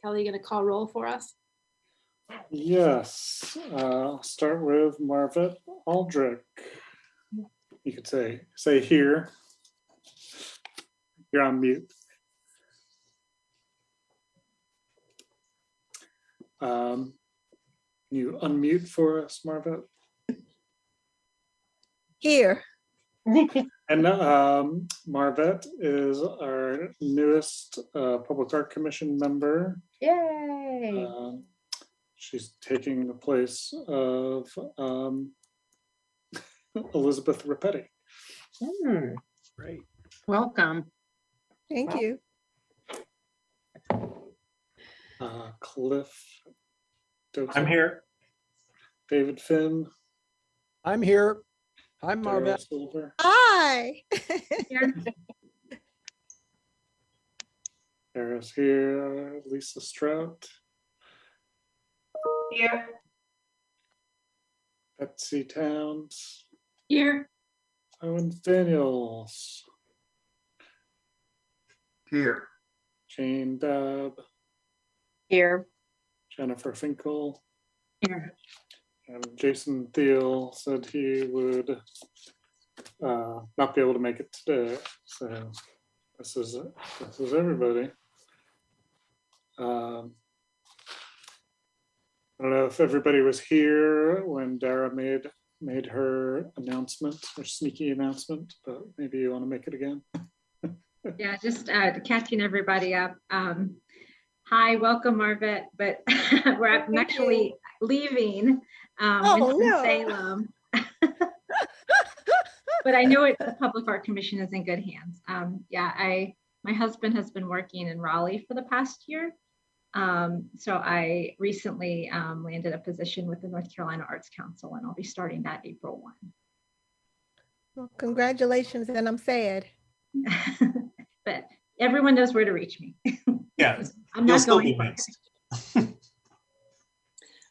Kelly, you going to call roll for us? Yes, I'll start with Marvette Aldrich. You could say here. You're on mute. You unmute for us, Marvette? Here. And Marvette is our newest Public Art Commission member. Yay. She's taking the place of Elizabeth Rapetti. Great. Welcome. Thank you. Cliff Dozer. I'm here. David Finn. I'm here. I'm Darrell Marvette. Silver. Hi. Sarah's here. Lisa Strout. Here. Betsy Towns. Here. Owen Daniels. Here. Jane Dabb. Here. Jennifer Finkel. Here. And Jason Thiel said he would not be able to make it today. So this is everybody. I don't know if everybody was here when Dara made her announcement, her sneaky announcement, but maybe you want to make it again. Yeah, just catching everybody up. Hi, welcome, Marvette, but I'm actually leaving Winston-Salem. But I know the Public Art Commission is in good hands. My husband has been working in Raleigh for the past year. So I recently landed a position with the North Carolina Arts Council, and I'll be starting that April 1. Well, congratulations, and I'm sad. But everyone knows where to reach me. Yeah, I'm you'll not still going be far. missed.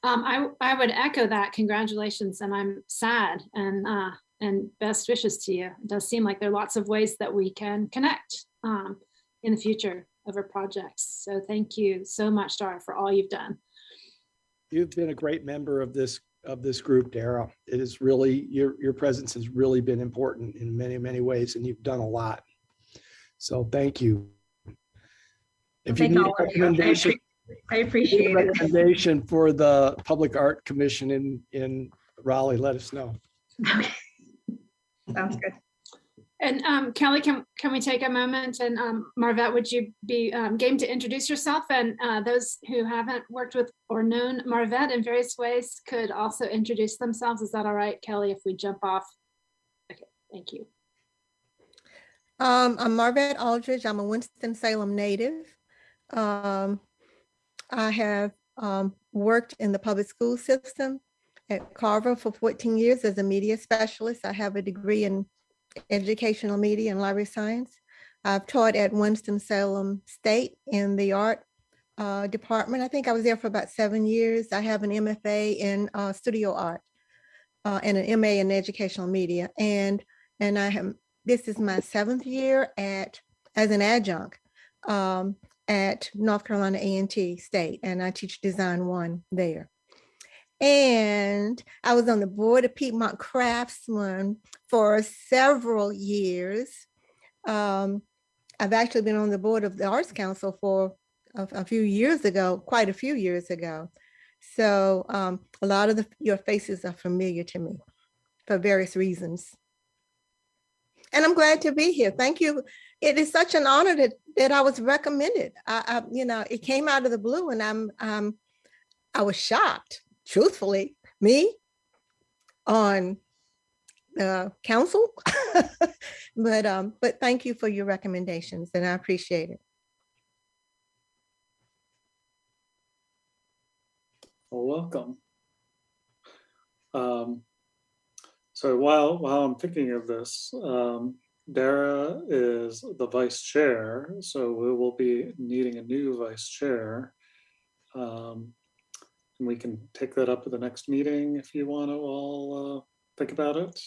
I would echo that. Congratulations, and I'm sad, and best wishes to you. It does seem like there are lots of ways that we can connect in the future of our projects. So thank you so much, Dara, for all you've done. You've been a great member of this group, Dara. It is really, your presence has really been important in many, many ways, and you've done a lot. So thank you. If you need a recommendation, I appreciate it. Recommendation for the Public Art Commission in Raleigh, let us know. Okay. Sounds good. And Kelly, can we take a moment, and Marvette, would you be game to introduce yourself? And those who haven't worked with or known Marvette in various ways could also introduce themselves. Is that all right, Kelly, if we jump off? Okay, thank you. I'm Marvette Aldridge. I'm a Winston-Salem native. I have worked in the public school system at Carver for 14 years as a media specialist. I have a degree in educational media and library science. I've taught at Winston-Salem State in the art department. I think I was there for about 7 years. I have an MFA in studio art and an MA in educational media. And this is my 7th year as an adjunct at North Carolina A&T State, and I teach Design 1 there. And I was on the board of Piedmont Craftsmen for several years. I've actually been on the board of the Arts Council for a few years ago, quite a few years ago. So a lot of your faces are familiar to me for various reasons. And I'm glad to be here. Thank you. It is such an honor that I was recommended. It came out of the blue, and I was shocked, truthfully, me on council. But thank you for your recommendations, and I appreciate it. Well, welcome. So while I'm thinking of this, Dara is the vice chair, so we will be needing a new vice chair. And we can take that up at the next meeting if you want to all think about it.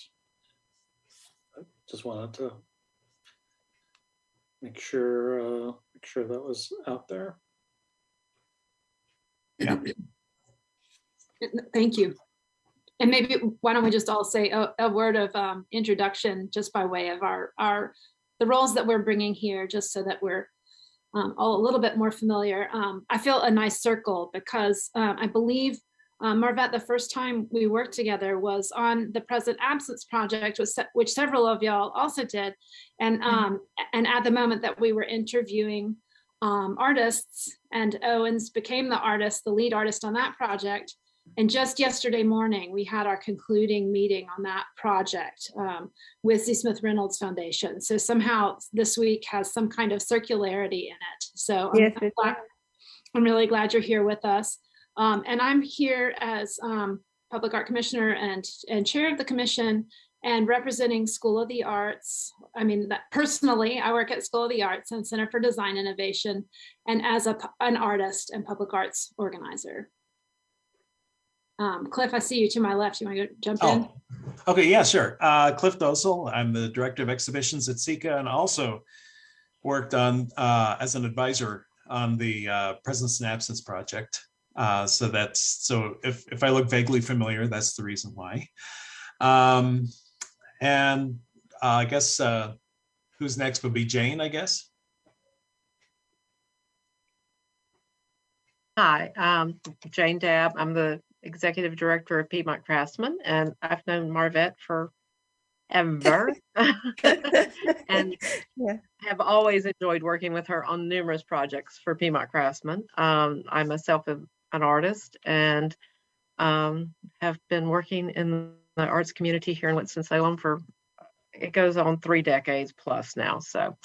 I just wanted to make sure that was out there. Yeah. Thank you. And maybe why don't we just all say a word of introduction, just by way of the roles that we're bringing here, just so that we're all a little bit more familiar. I feel a nice circle because I believe, Marvette, the first time we worked together was on the Present Absence Project, which several of y'all also did. And at the moment that we were interviewing artists, and Owens became the lead artist on that project. And just yesterday morning, we had our concluding meeting on that project with the Smith Reynolds Foundation. So somehow this week has some kind of circularity in it. So Yes, I'm really glad you're here with us. And I'm here as Public Art Commissioner and Chair of the Commission and representing School of the Arts. I mean, personally, I work at School of the Arts and Center for Design Innovation, and as an artist and public arts organizer. Cliff, I see you to my left. You want to go jump in? Okay, yeah, sure. Cliff Dosel, I'm the Director of Exhibitions at SICA, and also worked on as an advisor on the Presence and Absence Project. So if I look vaguely familiar, that's the reason why. And I guess who's next would be Jane, I guess. Hi, Jane Dabb. I'm the Executive Director of Piedmont Craftsman, and I've known Marvette forever and have always enjoyed working with her on numerous projects for Piedmont Craftsman. I myself am an artist and have been working in the arts community here in Winston-Salem for, it goes on 3 decades plus now, so.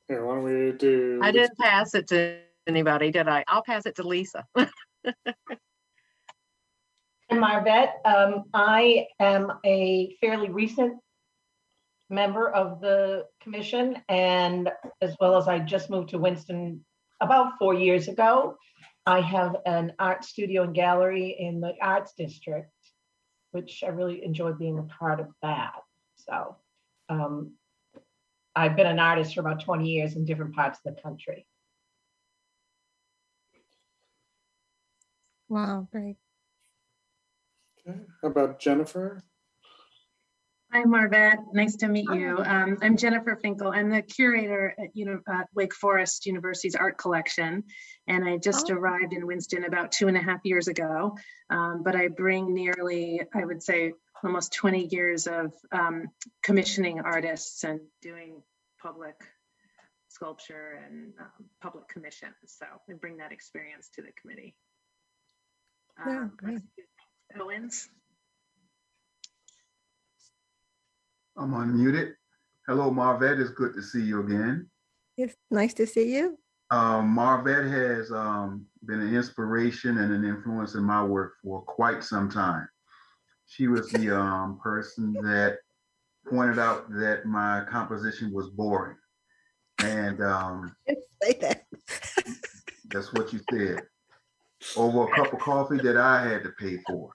Here, why don't we do? I didn't pass it to anybody, did I? I'll pass it to Lisa. I'm Marvette. I am a fairly recent member of the commission, and as well as I just moved to Winston about 4 years ago. I have an art studio and gallery in the Arts District, which I really enjoy being a part of that. So I've been an artist for about 20 years in different parts of the country. Wow, great. Okay. How about Jennifer? Hi, Marvette. Nice to meet you. I'm Jennifer Finkel. I'm the curator at Wake Forest University's art collection, and I just arrived in Winston about 2.5 years ago. But I bring nearly, I would say, almost 20 years of commissioning artists and doing public sculpture and public commissions. So I bring that experience to the committee. Yeah, great. Owens. I'm unmuted. Hello, Marvette. It's good to see you again. It's nice to see you. Marvette has been an inspiration and an influence in my work for quite some time. She was the person that pointed out that my composition was boring. And Say that. that's what you said. Over a cup of coffee that I had to pay for.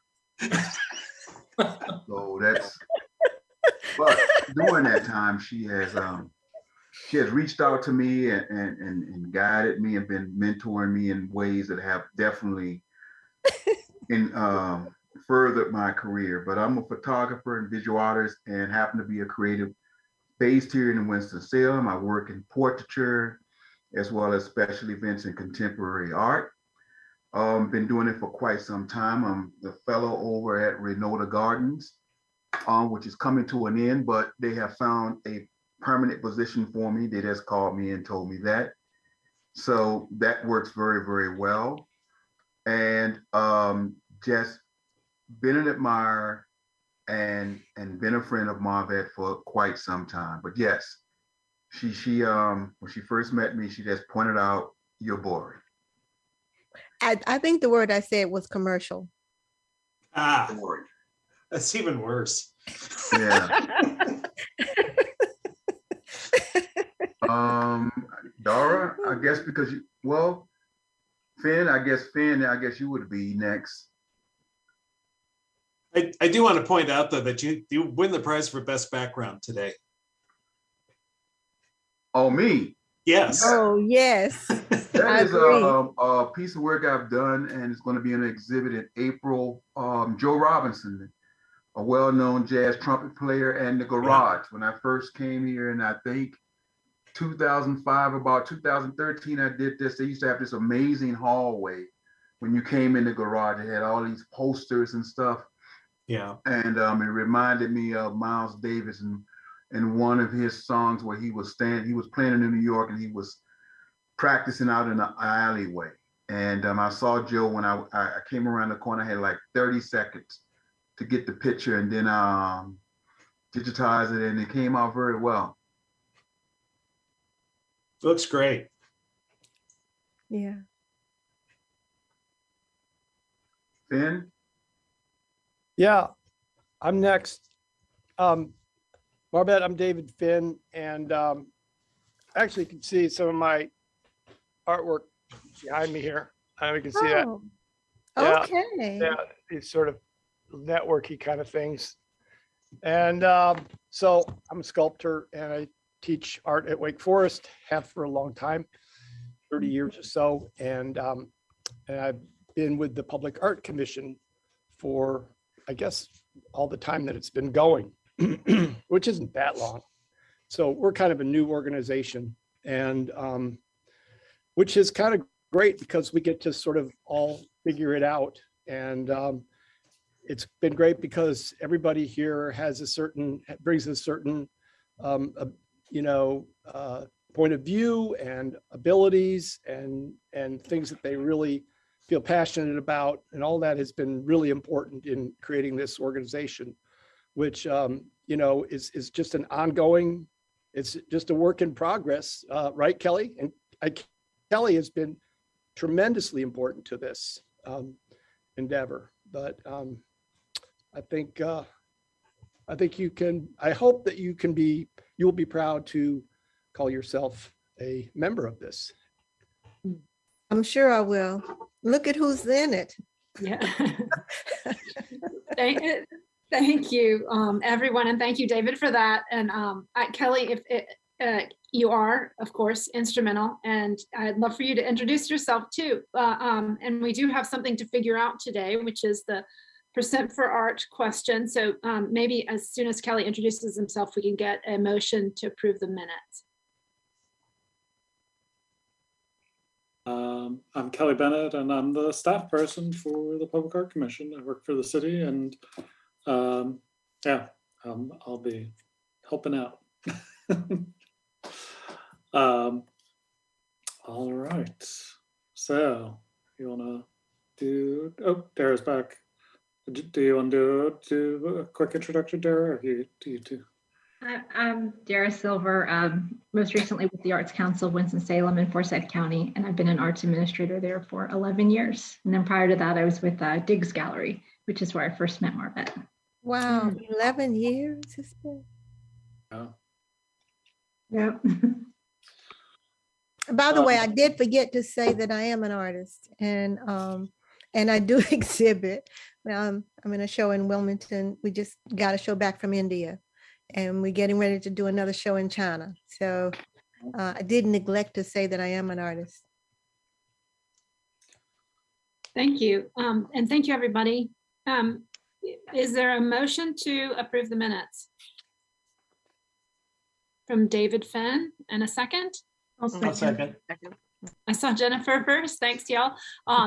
So that's, but during that time, she has reached out to me and guided me and been mentoring me in ways that have definitely furthered my career. But I'm a photographer and visual artist and happen to be a creative based here in Winston-Salem. I work in portraiture as well as special events and contemporary art. Been doing it for quite some time. I'm the fellow over at Renota Gardens, which is coming to an end, but they have found a permanent position for me. They just called me and told me that. So that works very, very well. And just been an admirer and been a friend of Marvette for quite some time. But yes, she when she first met me, she just pointed out, you're boring. I think the word I said was commercial. Boring. That's even worse. Yeah. Dara, I guess because you, well, Finn, I guess you would be next. I do want to point out though that you win the prize for best background today. Oh, me. Yes. Oh, yes. That I is agree. a piece of work I've done, and it's going to be in an exhibit in April. Joe Robinson, a well-known jazz trumpet player, and the Garage. When I first came here, and I think 2005, about 2013, I did this. They used to have this amazing hallway. When you came in the Garage, it had all these posters and stuff. Yeah. And it reminded me of Miles Davis and one of his songs where he was playing in New York, and he was practicing out in the alleyway. And I saw Joe when I came around the corner. I had like 30 seconds to get the picture, and then digitize it, and it came out very well. Looks great. Yeah. Finn? Yeah, I'm next. Marbette, I'm David Finn, and actually you can see some of my artwork behind me here. You can see that. Oh, Yeah. okay. Yeah, these sort of networky kind of things. And so I'm a sculptor, and I teach art at Wake Forest, have for a long time, 30 years or so. And I've been with the Public Art Commission for, I guess, all the time that it's been going, which isn't that long. So we're kind of a new organization, and which is kind of great because we get to sort of all figure it out. And it's been great because everybody here brings a certain, point of view and abilities and things that they really feel passionate about. And all that has been really important in creating this organization, which, is just an ongoing, it's just a work in progress, right, Kelly? And Kelly has been tremendously important to this endeavor. But I think you can, I hope that you'll be proud to call yourself a member of this. I'm sure I will. Look at who's in it. Yeah. Thank you, everyone, and thank you, David, for that. And Kelly, you are, of course, instrumental, and I'd love for you to introduce yourself too. And we do have something to figure out today, which is the percent for art question. So maybe as soon as Kelly introduces himself, we can get a motion to approve the minutes. I'm Kelly Bennett, and I'm the staff person for the Public Art Commission. I work for the city, and I'll be helping out. All right. So you want to do? Oh, Dara's back. Do you want to do a quick introduction, Dara, or do you two? I'm Dara Silver, most recently with the Arts Council of Winston-Salem in Forsyth County, and I've been an arts administrator there for 11 years. And then prior to that, I was with Diggs Gallery, which is where I first met Marbette. Wow, 11 years it's been. Oh. Yep. By the way, I did forget to say that I am an artist, and I do exhibit. I'm in a show in Wilmington. We just got a show back from India, and we're getting ready to do another show in China. So I did neglect to say that I am an artist. Thank you. And thank you, everybody. Is there a motion to approve the minutes? From David Finn, and a second? I'll second. I saw Jennifer first. Thanks, y'all.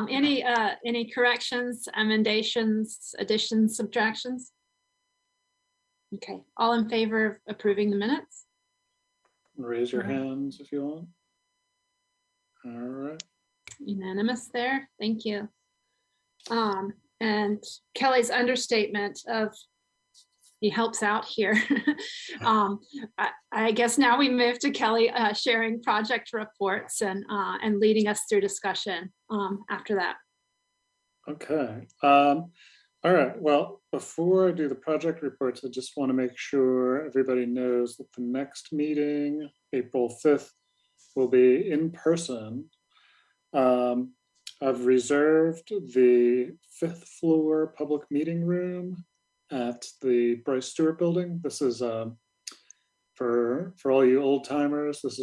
Any corrections, emendations, additions, subtractions? Okay, all in favor of approving the minutes? Raise your hands if you want. All right. Unanimous there. Thank you. And Kelly's understatement of he helps out here. I guess now we move to Kelly sharing project reports and leading us through discussion after that. Okay. All right. Well, before I do the project reports, I just want to make sure everybody knows that the next meeting, April 5th, will be in person. I've reserved the 5th floor public meeting room at the Bryce Stewart building. This is for all you old timers, this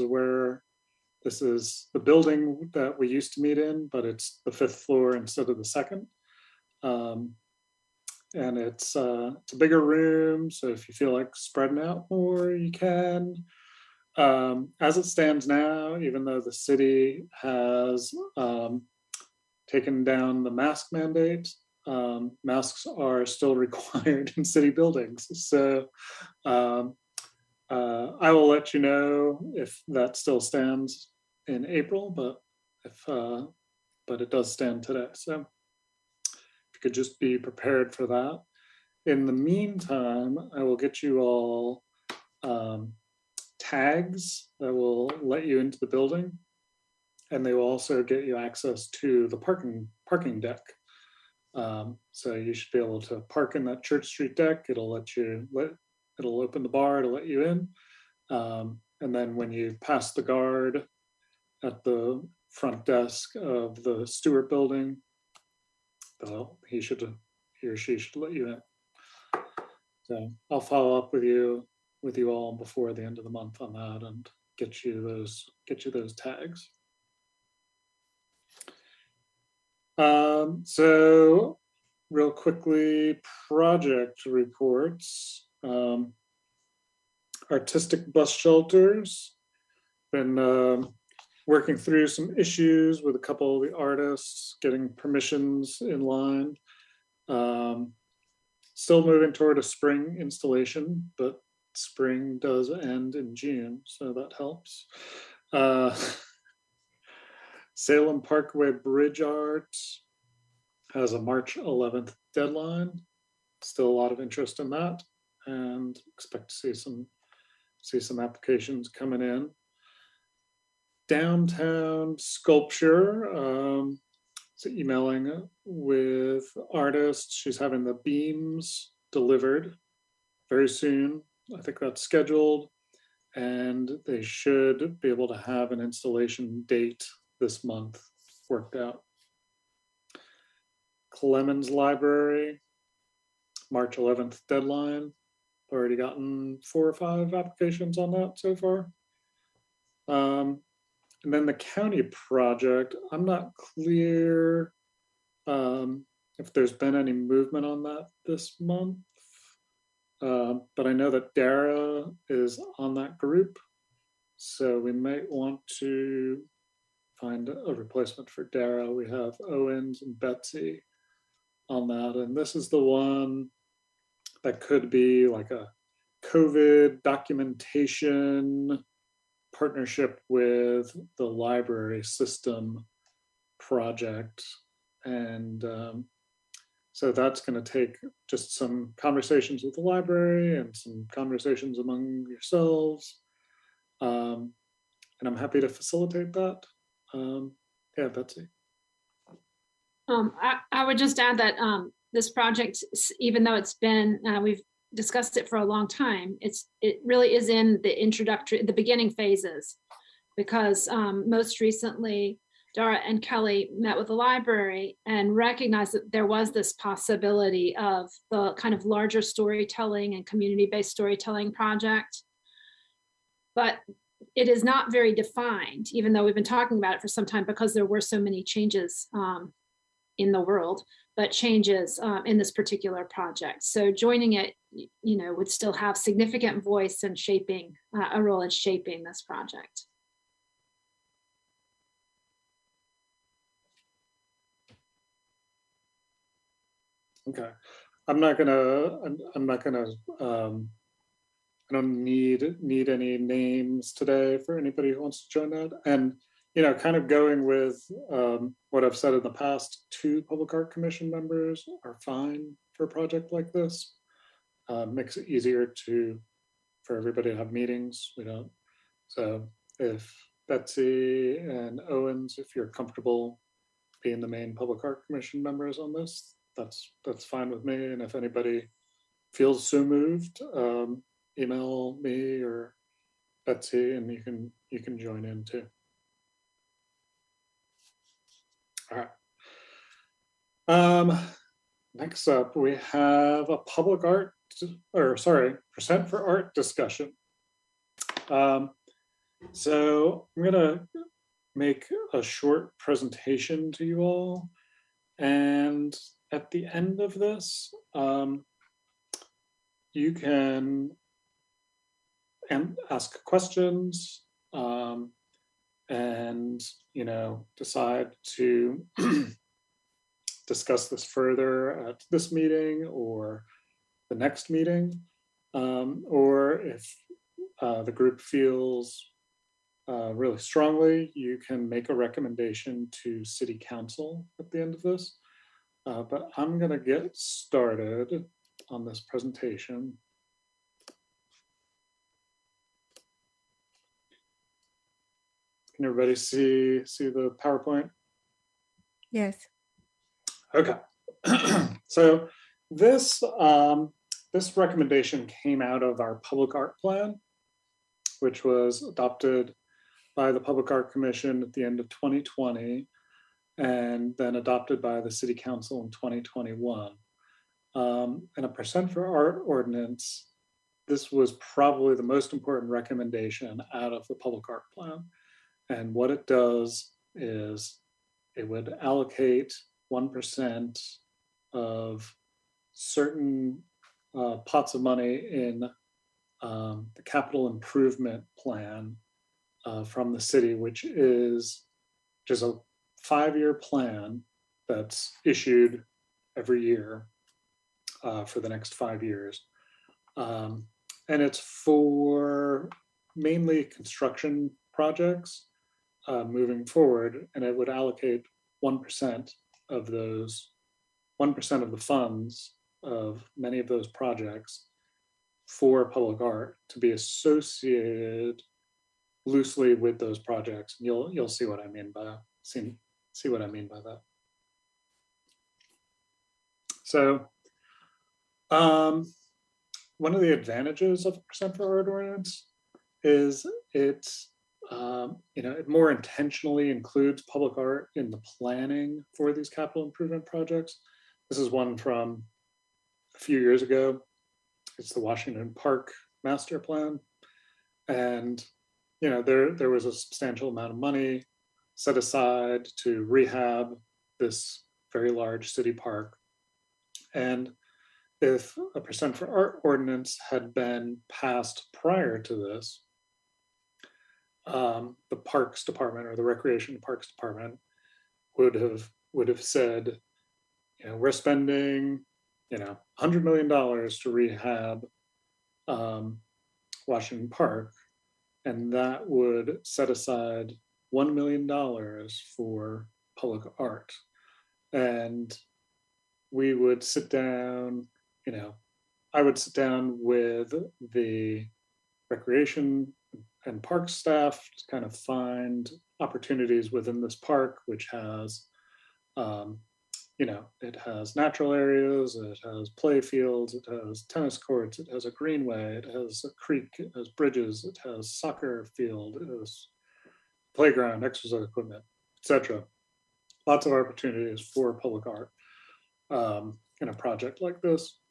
is the building that we used to meet in, but it's the 5th floor instead of the 2nd. And it's a bigger room, so if you feel like spreading out more, you can. As it stands now, even though the city has taken down the mask mandate, masks are still required in city buildings. So I will let you know if that still stands in April, but it does stand today. So if you could just be prepared for that. In the meantime, I will get you all tags that will let you into the building, and they will also get you access to the parking deck. So you should be able to park in that Church Street deck. It'll open the bar to let you in. And then when you pass the guard at the front desk of the Stewart building, he or she should let you in. So I'll follow up with you all before the end of the month on that and get you those tags. So real quickly, project reports. Artistic bus shelters. Been working through some issues with a couple of the artists, getting permissions in line. Still moving toward a spring installation, but spring does end in June, so that helps. Salem Parkway Bridge Art has a March 11th deadline. Still a lot of interest in that, and expect to see some applications coming in. Downtown Sculpture, emailing with artists. She's having the beams delivered very soon. I think that's scheduled, and they should be able to have an installation date this month worked out. Clemens Library, March 11th deadline. Already gotten 4 or 5 applications on that so far. And then the county project, I'm not clear if there's been any movement on that this month, but I know that Dara is on that group, so we might want to find a replacement for Dara. We have Owens and Betsy on that, and this is the one that could be like a COVID documentation partnership with the library system project. And so that's going to take just some conversations with the library and some conversations among yourselves. And I'm happy to facilitate that. Yeah, Betsy. I would just add that this project, even though it's been, we've discussed it for a long time, it really is in the beginning phases, because most recently Dara and Kelly met with the library and recognized that there was this possibility of the kind of larger storytelling and community-based storytelling project, but it is not very defined, even though we've been talking about it for some time, because there were so many changes in the world, but changes in this particular project. So joining it, would still have significant voice and shaping, a role in shaping this project. Okay, I don't need any names today for anybody who wants to join that. And kind of going with what I've said in the past, 2 Public Art Commission members are fine for a project like this. Makes it easier for everybody to have meetings. So if Betsy and Owens, if you're comfortable being the main Public Art Commission members on this, that's fine with me. And if anybody feels so moved, email me or Betsy, and you can join in too. All right. Next up, we have a Present for Art discussion. So I'm gonna make a short presentation to you all. And at the end of this, you can ask questions and, decide to discuss this further at this meeting or the next meeting. Or if the group feels really strongly, you can make a recommendation to City Council at the end of this. But I'm going to get started on this presentation. Can everybody see the PowerPoint? Yes. Okay. So this recommendation came out of our public art plan, which was adopted by the Public Art Commission at the end of 2020, and then adopted by the City Council in 2021. And a percent for art ordinance, this was probably the most important recommendation out of the public art plan. And what it does is it would allocate 1% of certain pots of money in the capital improvement plan from the city, which is just a 5-year plan that's issued every year for the next 5 years. And it's for mainly construction projects moving forward, and it would allocate 1% of those, 1% of the funds of many of those projects for public art to be associated loosely with those projects. You'll see what I mean by see what I mean by that. So one of the advantages of percent for art ordinance is it more intentionally includes public art in the planning for these capital improvement projects. This is one from a few years ago. It's the Washington Park Master Plan. And there was a substantial amount of money set aside to rehab this very large city park. And if a percent for art ordinance had been passed prior to this, the Parks Department or the Recreation Parks Department would have said, we're spending, $100 million to rehab Washington Park, and that would set aside $1 million for public art. And we would sit down, I would sit down with the recreation and park staff to kind of find opportunities within this park, which has, it has natural areas, it has play fields, it has tennis courts, it has a greenway, it has a creek, it has bridges, it has soccer field, it has playground, exercise equipment, etc. Lots of opportunities for public art in a project like this.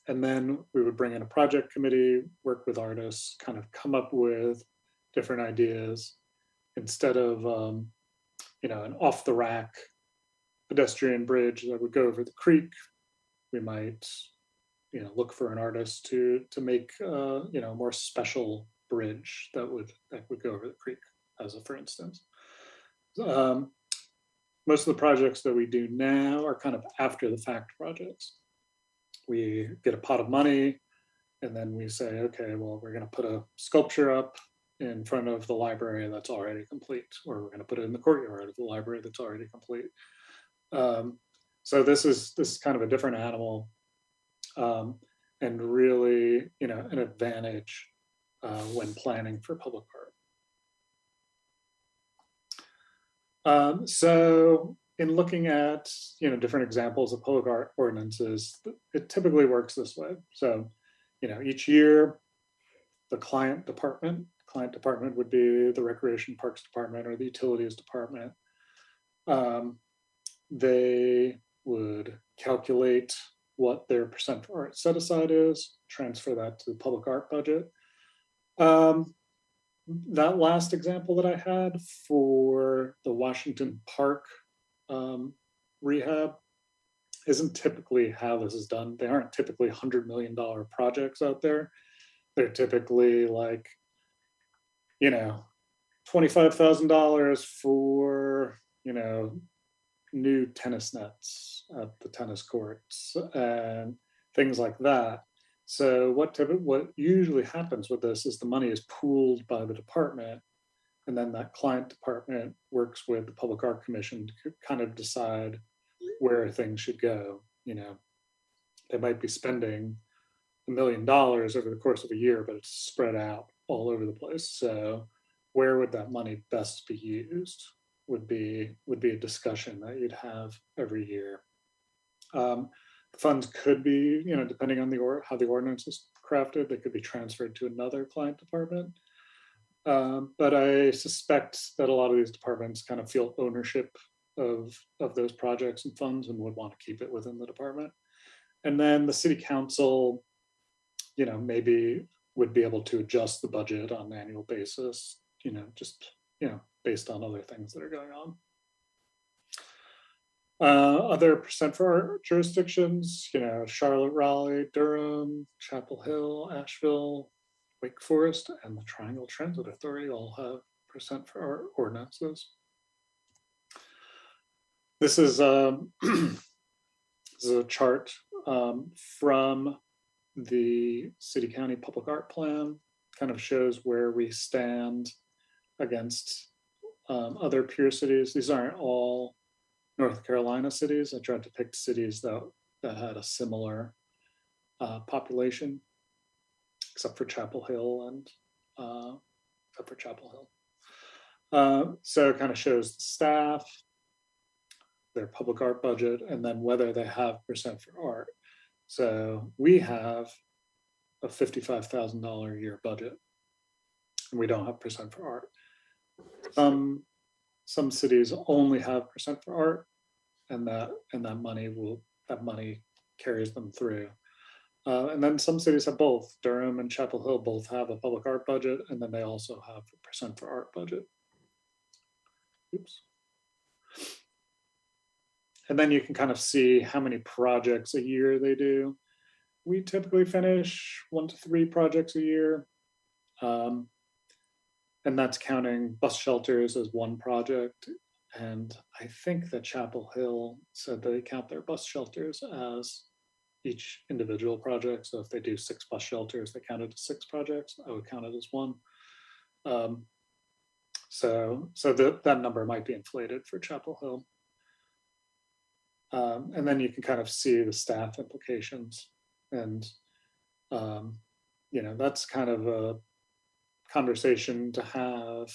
And then we would bring in a project committee, work with artists, kind of come up with different ideas instead of, an off the rack pedestrian bridge that would go over the creek. We might, look for an artist to make, a more special bridge that would go over the creek, as a for instance. Most of the projects that we do now are kind of after the fact projects. We get a pot of money and then we say, okay, well, we're going to put a sculpture up in front of the library that's already complete, or we're going to put it in the courtyard of the library that's already complete. So this is kind of a different animal, and really, an advantage when planning for public art. So in looking at different examples of public art ordinances, it typically works this way. So each year, the client department would be the Recreation Parks Department or the Utilities Department. They would calculate what their percent for art set aside is, transfer that to the public art budget. That last example that I had for the Washington Park rehab isn't typically how this is done. They aren't typically $100 million projects out there. They're typically like, you know, $25,000 for, you know, new tennis nets at the tennis courts and things like that. So what usually happens with this is the money is pooled by the department, and then that client department works with the Public Art Commission to kind of decide where things should go. You know, they might be spending $1 million over the course of a year, but it's spread out all over the place. So where would that money best be used would be a discussion that you'd have every year. Funds could be, you know, depending on how the ordinance is crafted, they could be transferred to another client department. But I suspect that a lot of these departments kind of feel ownership of those projects and funds and would want to keep it within the department. And then the city council, you know, maybe would be able to adjust the budget on an annual basis, you know, just, you know, based on other things that are going on. Other percent for art jurisdictions, you know, Charlotte, Raleigh, Durham, Chapel Hill, Asheville, Wake Forest, and the Triangle Transit Authority all have percent for art ordinances. This is, this is a chart from the City County Public Art Plan, kind of shows where we stand against other peer cities. These aren't all North Carolina cities. I tried to pick cities that had a similar population, except for Chapel Hill and so it kind of shows the staff, their public art budget, and then whether they have percent for art. So we have a $55,000 a year budget, and we don't have percent for art. Some cities only have percent for art, and that money carries them through. And then some cities have both. Durham and Chapel Hill both have a public art budget, and then they also have a percent for art budget. Oops. And then you can kind of see how many projects a year they do. We typically finish 1 to 3 projects a year. And that's counting bus shelters as one project. And I think that Chapel Hill said they count their bus shelters as each individual project. So if they do 6 bus shelters, they count it as 6 projects. I would count it as 1. So that number might be inflated for Chapel Hill. And then you can kind of see the staff implications. And, you know, that's kind of a conversation to have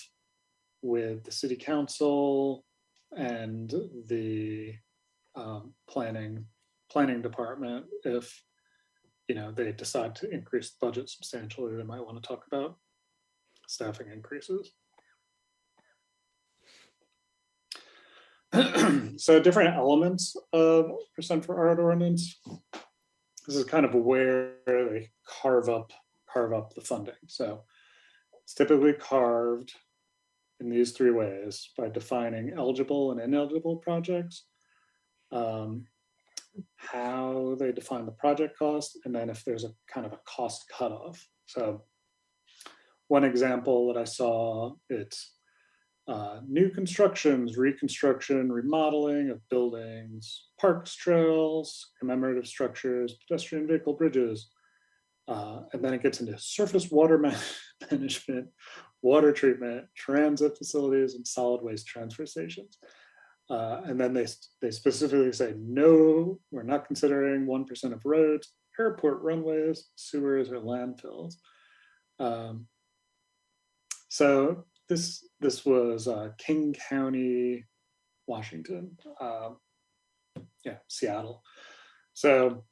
with the city council and the planning department. If, you know, they decide to increase the budget substantially, they might want to talk about staffing increases. So different elements of percent for art ordinance. This is kind of where they carve up the funding. So it's typically carved in these 3 ways: by defining eligible and ineligible projects, how they define the project cost, and then if there's a kind of a cost cutoff. So one example that I saw, it's new constructions, reconstruction, remodeling of buildings, parks, trails, commemorative structures, pedestrian vehicle bridges. And then it gets into surface water management, water treatment, transit facilities, and solid waste transfer stations. And then they specifically say, no, we're not considering 1% of roads, airport runways, sewers, or landfills. So this was King County, Washington, Seattle. So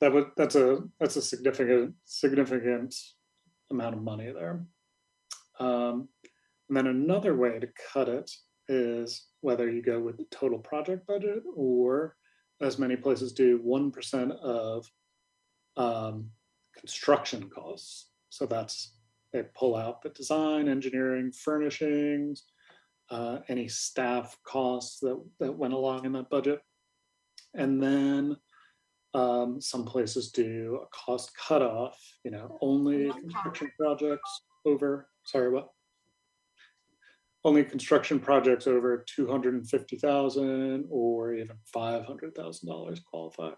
that's a significant amount of money there. And then another way to cut it is whether you go with the total project budget, or, as many places do, 1% of construction costs. So that's they pull out the design, engineering, furnishings, any staff costs that went along in that budget. And then some places do a cost cutoff, only construction projects over, sorry, what? Only construction projects over 250,000 or even $500,000 qualify.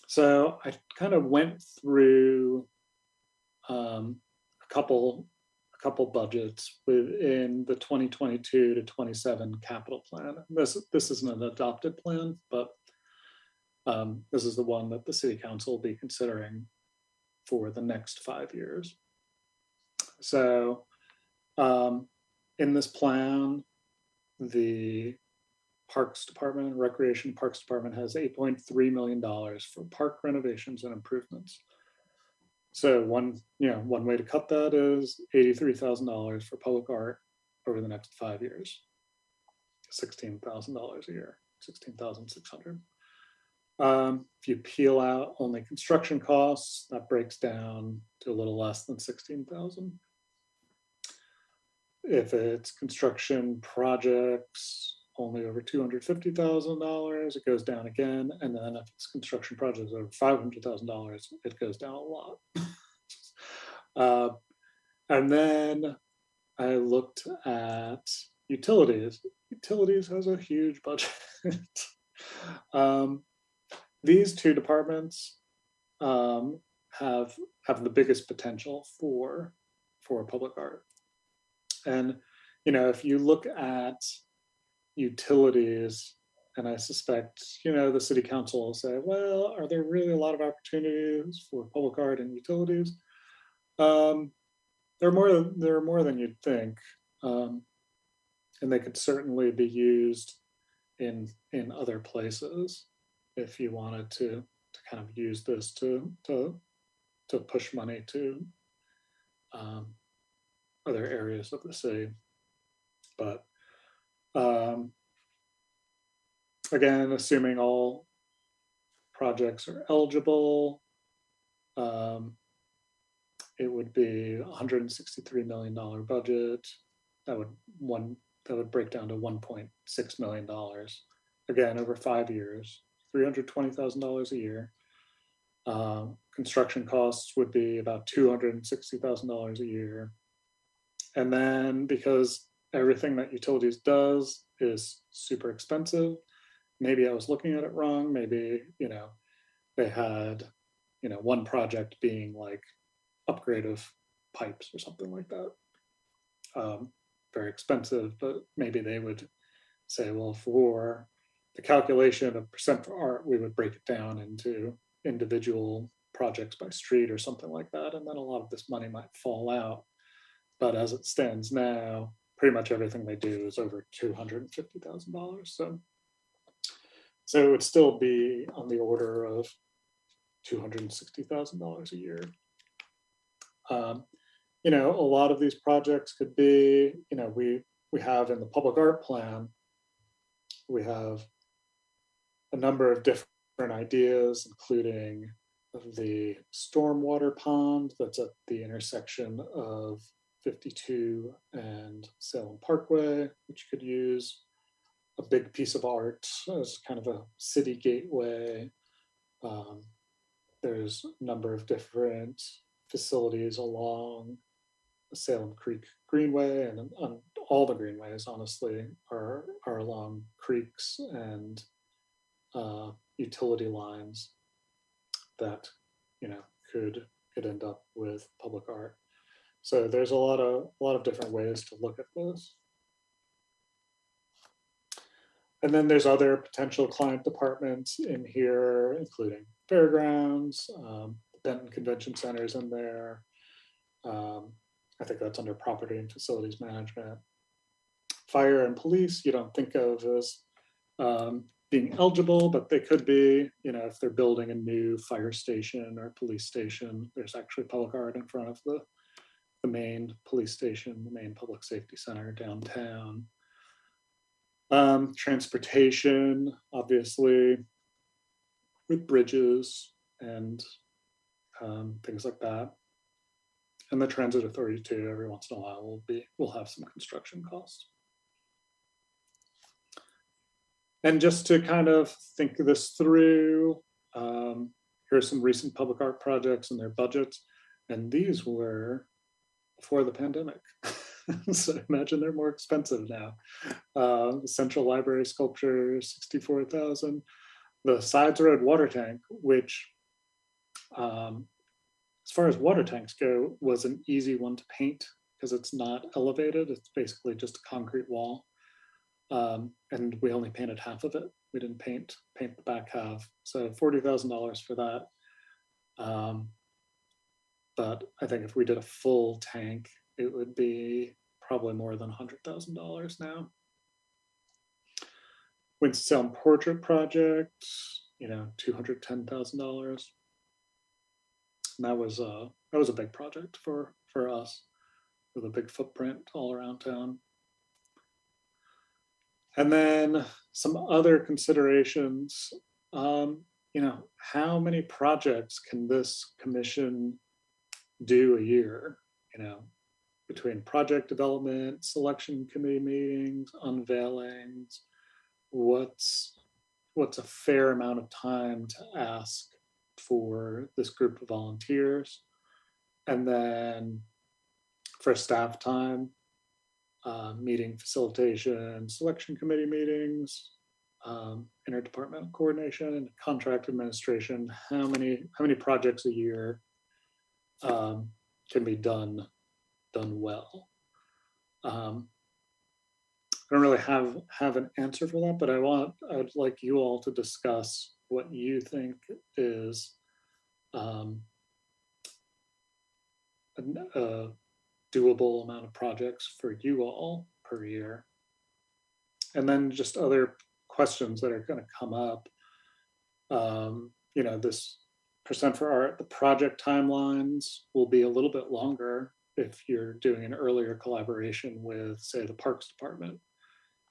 So I kind of went through a couple budgets within the 2022 to 27 capital plan. This isn't an adopted plan, but this is the one that the city council will be considering for the next 5 years. So in this plan, the Parks Department, Recreation Parks Department has $8.3 million for park renovations and improvements. So one way to cut that is $83,000 for public art over the next 5 years, $16,000 a year, $16,600. If you peel out only construction costs, that breaks down to a little less than 16,000. If it's construction projects only over $250,000, it goes down again. And then if it's construction projects over $500,000, it goes down a lot. And then I looked at utilities. Utilities has a huge budget. These two departments have the biggest potential for public art. And if you look at utilities, and I suspect the city council will say, well, are there really a lot of opportunities for public art and utilities? There are more than you'd think, and they could certainly be used in other places if you wanted to kind of use this to push money to other areas of the city. But again, assuming all projects are eligible, it would be $163 million budget. That would break down to $1.6 million. Again, over 5 years, $320,000 a year. Construction costs would be about $260,000 a year. And then because everything that utilities does is super expensive, maybe I was looking at it wrong. Maybe, they had, one project being like upgrade of pipes or something like that. Very expensive, but maybe they would say, well, for the calculation of percent for art, we would break it down into individual projects by street or something like that. And then a lot of this money might fall out. But as it stands now, pretty much everything they do is over $250,000. So it would still be on the order of $260,000 a year. A lot of these projects could be, we have in the public art plan, we have a number of different ideas, including the stormwater pond that's at the intersection of 52 and Salem Parkway, which could use a big piece of art as kind of a city gateway. There's a number of different facilities along the Salem Creek Greenway, and on all the greenways, honestly, are along creeks and utility lines that could end up with public art. So there's a lot of different ways to look at this. And then there's other potential client departments in here, including fairgrounds, Benton Convention Center's in there. I think that's under property and facilities management. Fire and police, you don't think of as being eligible, but they could be, if they're building a new fire station or police station, there's actually public art in front of the main police station, the main public safety center downtown. Transportation, obviously, with bridges and things like that. And the transit authority too, every once in a while we'll have some construction costs. And just to kind of think this through, here's some recent public art projects and their budgets. And these were before the pandemic. So imagine they're more expensive now. Central Library sculpture, $64,000. The Sides Road water tank, which as far as water tanks go, was an easy one to paint because it's not elevated. It's basically just a concrete wall. And we only painted half of it. We didn't paint the back half. So $40,000 for that. But I think if we did a full tank, it would be probably more than $100,000 now. Winston-Salem portrait project, $210,000. And that was a big project for us with a big footprint all around town. And then some other considerations, how many projects can this commission do a year, between project development, selection committee meetings, unveilings, what's a fair amount of time to ask for this group of volunteers? And then for staff time, meeting facilitation, selection committee meetings, interdepartmental coordination, and contract administration. How many projects a year can be done well? I don't really have an answer for that, but I'd like you all to discuss what you think is a doable amount of projects for you all per year. And then just other questions that are going to come up. This percent for art, the project timelines will be a little bit longer if you're doing an earlier collaboration with, say, the Parks Department.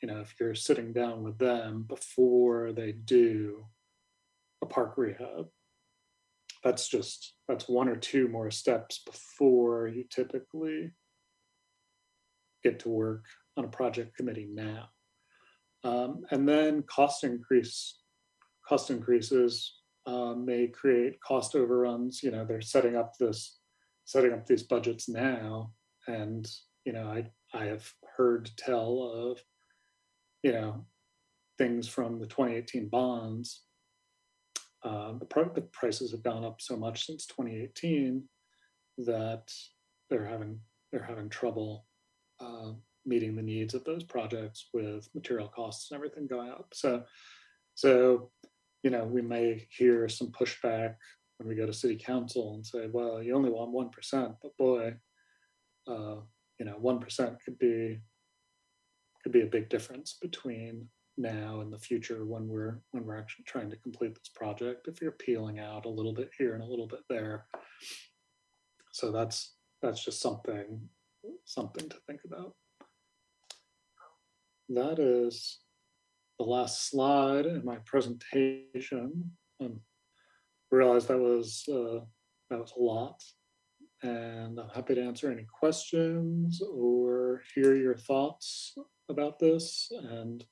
If you're sitting down with them before they do a park rehab, that's one or two more steps before you typically get to work on a project committee now. And then cost increases may create cost overruns. They're setting up these budgets now, and I have heard tell of things from the 2018 bonds. The prices have gone up so much since 2018 that they're having trouble meeting the needs of those projects with material costs and everything going up. So we may hear some pushback when we go to city council and say, well, you only want 1%, but boy, 1% could be a big difference between now and the future when we're actually trying to complete this project, if you're peeling out a little bit here and a little bit there. So that's just something to think about. That is the last slide in my presentation. I realized that was a lot, and I'm happy to answer any questions or hear your thoughts about this. And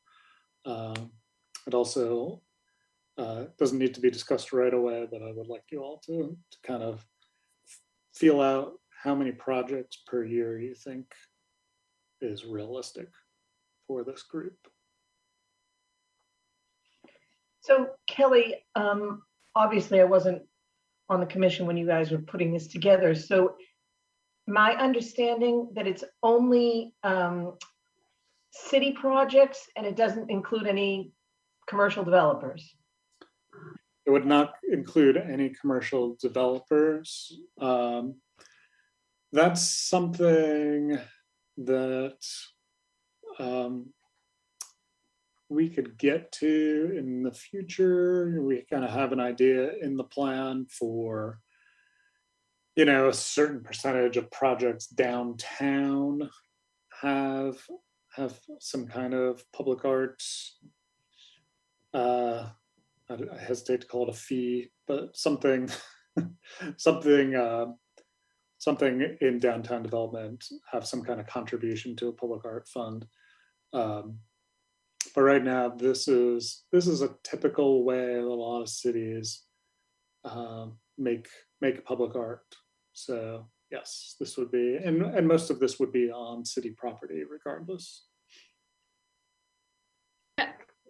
it also doesn't need to be discussed right away, but I would like you all to kind of feel out how many projects per year you think is realistic for this group. So Kelly, obviously I wasn't on the commission when you guys were putting this together. So my understanding that it's only city projects and it doesn't include any commercial developers. It would not include any commercial developers. That's something that we could get to in the future. We kind of have an idea in the plan for, a certain percentage of projects downtown have some kind of public arts. I hesitate to call it a fee, but something something something in downtown development, have some kind of contribution to a public art fund. But right now, this is a typical way that a lot of cities make public art. So yes, this would be, and most of this would be on city property regardless.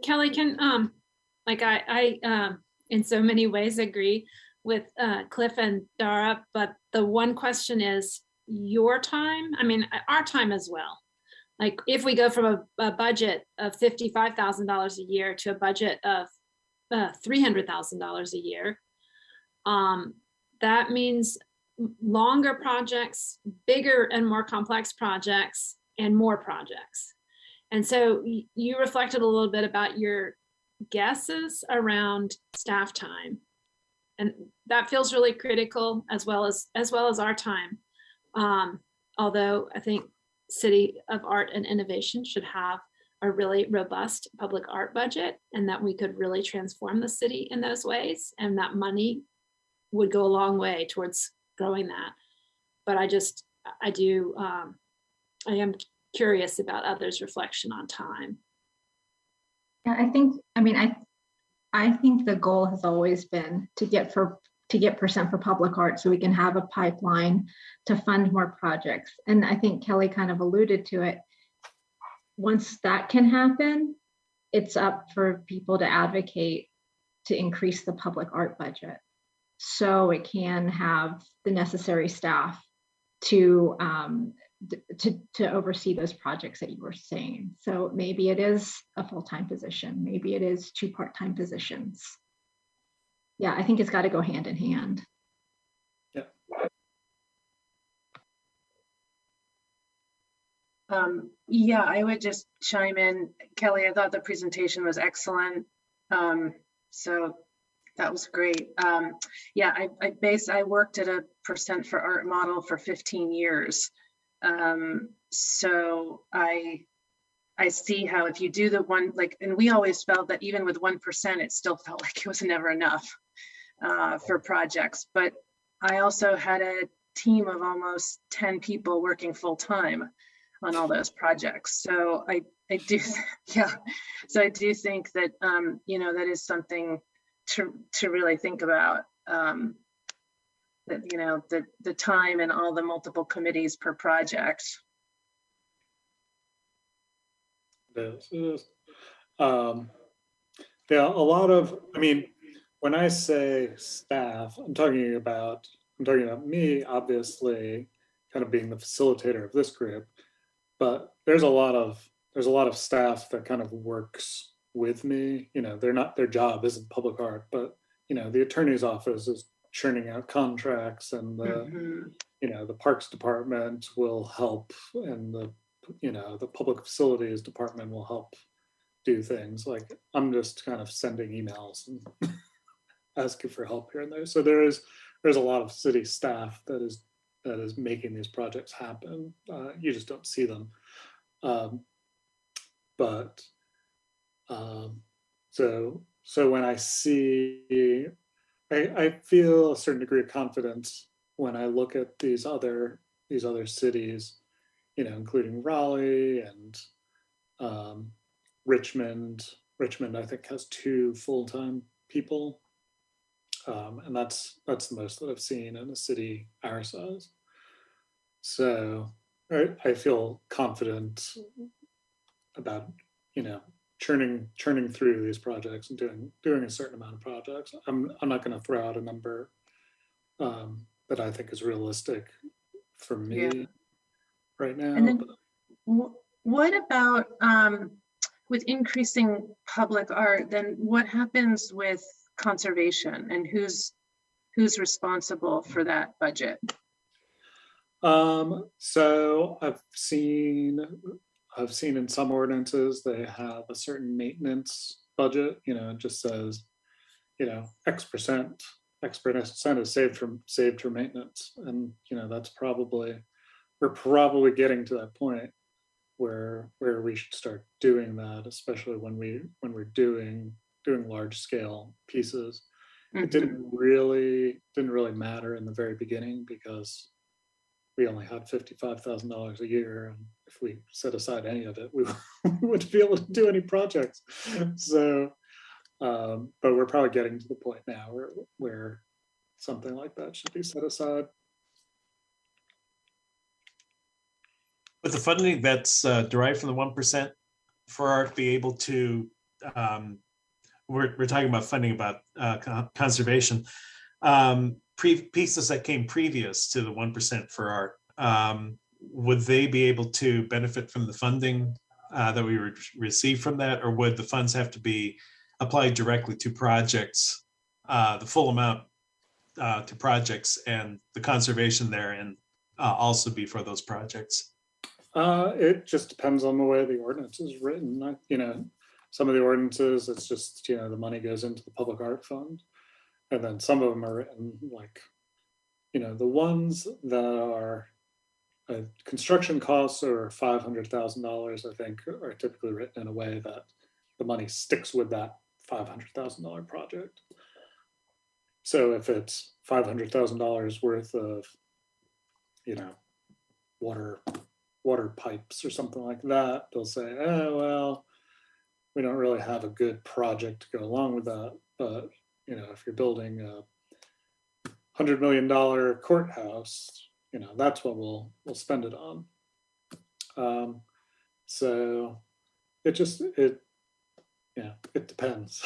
Kelly, can like I in so many ways agree with Cliff and Dara, but the one question is your time. I mean, our time as well. Like if we go from a budget of $55,000 a year to a budget of $300,000 a year, that means longer projects, bigger and more complex projects, and more projects. And so you reflected a little bit about your guesses around staff time. And that feels really critical as well as our time. Although I think City of Art and Innovation should have a really robust public art budget, and that we could really transform the city in those ways, and that money would go a long way towards growing that. But I am curious about others' reflection on time. Yeah, I think the goal has always been to get percent for public art so we can have a pipeline to fund more projects. And I think Kelly kind of alluded to it. Once that can happen, it's up for people to advocate to increase the public art budget so it can have the necessary staff to oversee those projects that you were saying. So maybe it is a full-time position, maybe it is 2 part-time positions. Yeah, I think it's got to go hand in hand. Yeah. Yeah, I would just chime in. Kelly, I thought the presentation was excellent. So that was great. Yeah, I worked at a percent for art model for 15 years. So I see how if you do the one, like, and we always felt that even with 1%, it still felt like it was never enough for projects. But I also had a team of almost 10 people working full time on all those projects. So I do, yeah. So I do think that, that is something to really think about. That, the time and all the multiple committees per project. It is. Yeah, a lot of, when I say staff, I'm talking about me, obviously, kind of being the facilitator of this group, but there's a lot of staff that kind of works with me. Their job isn't public art, but the attorney's office is churning out contracts, and the parks department will help, and the public facilities department will help do things. Like, I'm just kind of sending emails and asking for help here and there. So there's a lot of city staff that is making these projects happen. You just don't see them. So when I see, I feel a certain degree of confidence when I look at these other cities, including Raleigh and Richmond. Richmond, I think, has 2 full-time people, and that's the most that I've seen in a city our size. So I feel confident about churning through these projects and doing a certain amount of projects. I'm not going to throw out a number that I think is realistic for me right now. And then what about with increasing public art, then what happens with conservation, and who's responsible for that budget? So I've seen in some ordinances they have a certain maintenance budget. It just says, X percent is saved for maintenance, and that's we're probably getting to that point where we should start doing that, especially when we're doing large scale pieces. It didn't really matter in the very beginning because we only had $55,000 a year, and if we set aside any of it, we wouldn't be able to do any projects. So, but we're probably getting to the point now where something like that should be set aside. With the funding that's derived from the 1% for art, be able to, we're talking about funding about conservation, pieces that came previous to the 1% for art, would they be able to benefit from the funding that we receive from that, or would the funds have to be applied directly to projects, the full amount to projects, and the conservation therein also be for those projects? It just depends on the way the ordinance is written. Some of the ordinances, it's just, the money goes into the public art fund. And then some of them are written like, the ones that are construction costs or $500,000, I think, are typically written in a way that the money sticks with that $500,000 project. So if it's $500,000 worth of, water pipes or something like that, they'll say, oh, well, we don't really have a good project to go along with that. But, if you're building a $100 million courthouse, that's what we'll spend it on. So it depends.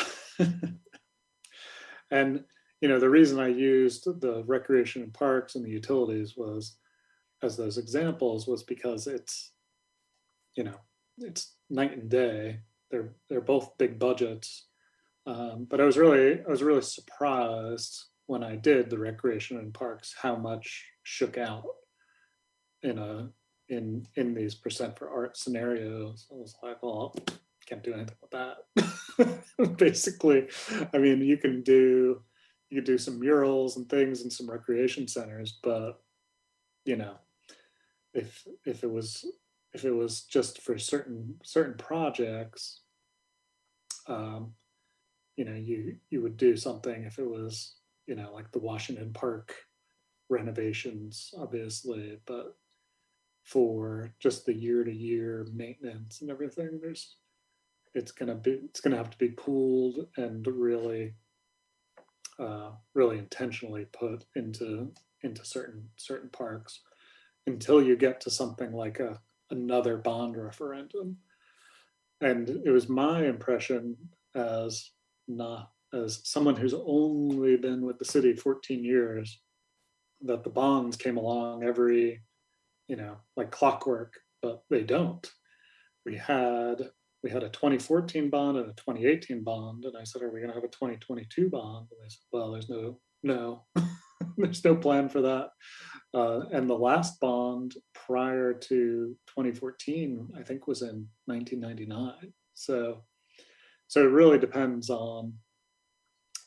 And, the reason I used the recreation and parks and the utilities was as those examples was because it's night and day. They're both big budgets. But I was really surprised when I did the recreation and parks how much shook out in these percent for art scenarios. I was like, well, can't do anything with that. Basically, I mean, you can do some murals and things in some recreation centers, but if it was just for certain projects, you would do something if it was, like the Washington Park renovations, obviously, but for just the year-to-year maintenance and everything, it's gonna have to be pooled and really intentionally put into certain parks until you get to something like another bond referendum. And it was my impression as someone who's only been with the city 14 years, that the bonds came along every, like clockwork, but they don't. We had a 2014 bond and a 2018 bond. And I said, are we gonna have a 2022 bond? And they said, well, there's no, there's no plan for that. And the last bond prior to 2014, I think, was in 1999. So it really depends on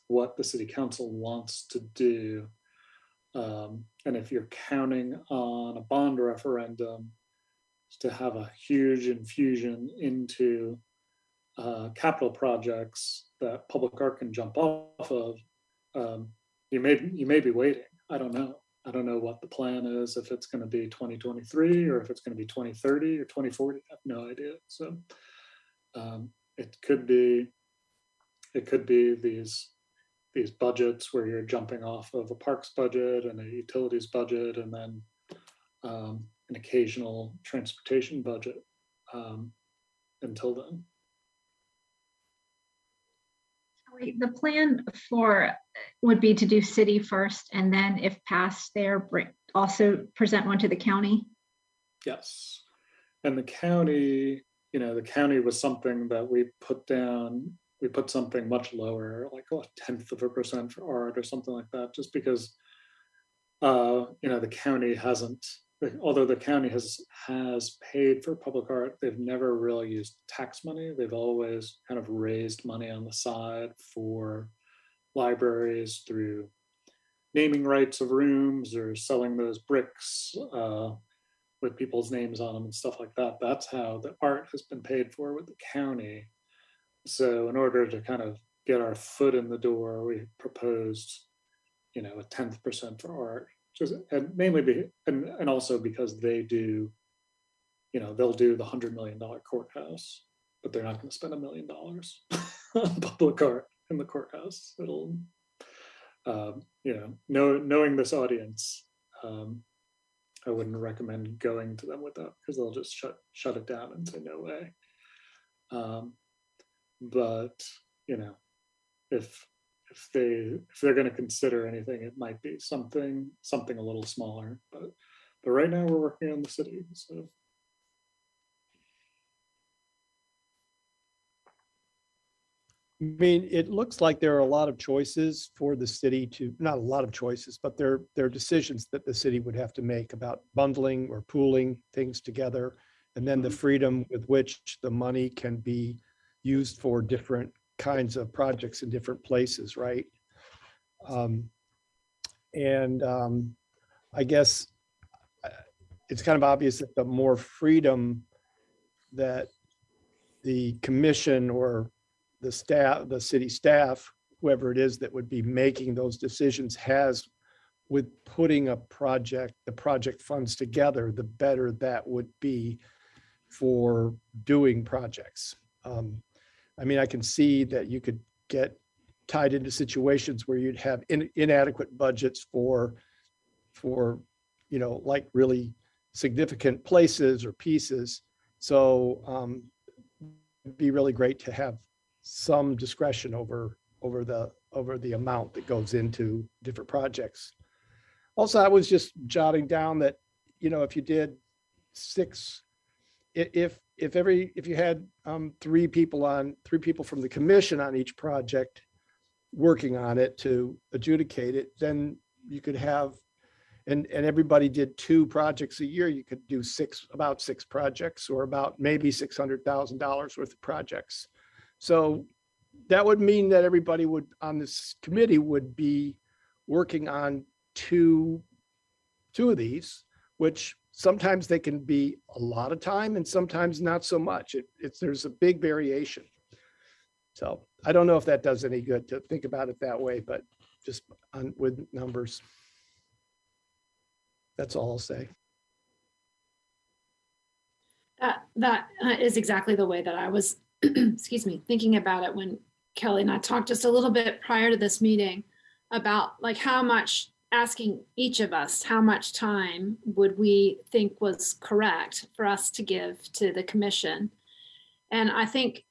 what the city council wants to do. And if you're counting on a bond referendum to have a huge infusion into capital projects that public art can jump off of, you may be waiting. I don't know. I don't know what the plan is, if it's going to be 2023 or if it's going to be 2030 or 2040. I have no idea. So it could be these budgets where you're jumping off of a parks budget and a utilities budget and then an occasional transportation budget until then. The plan would be to do city first, and then if passed there, also present one to the county? Yes. And the county, the county was something that we put down. We put something much lower, like 0.1% for art or something like that, just because, the county hasn't, although the county has paid for public art, they've never really used tax money. They've always kind of raised money on the side for libraries through naming rights of rooms or selling those bricks with people's names on them and stuff like that. That's how the art has been paid for with the county. So in order to kind of get our foot in the door, we proposed, a 10% for art, and mainly and also because they do, they'll do the $100 million courthouse, but they're not going to spend $1 million on public art in the courthouse. It'll, knowing this audience, I wouldn't recommend going to them with that because they'll just shut it down and say no way. But if they're going to consider anything, it might be something a little smaller. But right now we're working on the city, so. I mean, it looks like there are a lot of choices for the city to, not a lot of choices, but there are decisions that the city would have to make about bundling or pooling things together, and then the freedom with which the money can be used for different kinds of projects in different places, right? I guess it's kind of obvious that the more freedom that the commission or the staff, the city staff, whoever it is that would be making those decisions has with putting the project funds together, the better that would be for doing projects. I mean, I can see that you could get tied into situations where you'd have inadequate budgets for like really significant places or pieces. So it'd be really great to have some discretion over the amount that goes into different projects. Also, I was just jotting down that, if you did if you had three people from the commission on each project working on it to adjudicate it, then you could have, and everybody did 2 projects a year, you could do about six projects, or about maybe $600,000 worth of projects. So that would mean that everybody on this committee would be working on two of these, which sometimes they can be a lot of time and sometimes not so much. There's a big variation. So I don't know if that does any good to think about it that way, but just with numbers. That's all I'll say. That is exactly the way that I was, excuse me, thinking about it when Kelly and I talked just a little bit prior to this meeting about like how much, asking each of us how much time would we think was correct for us to give to the commission. And I think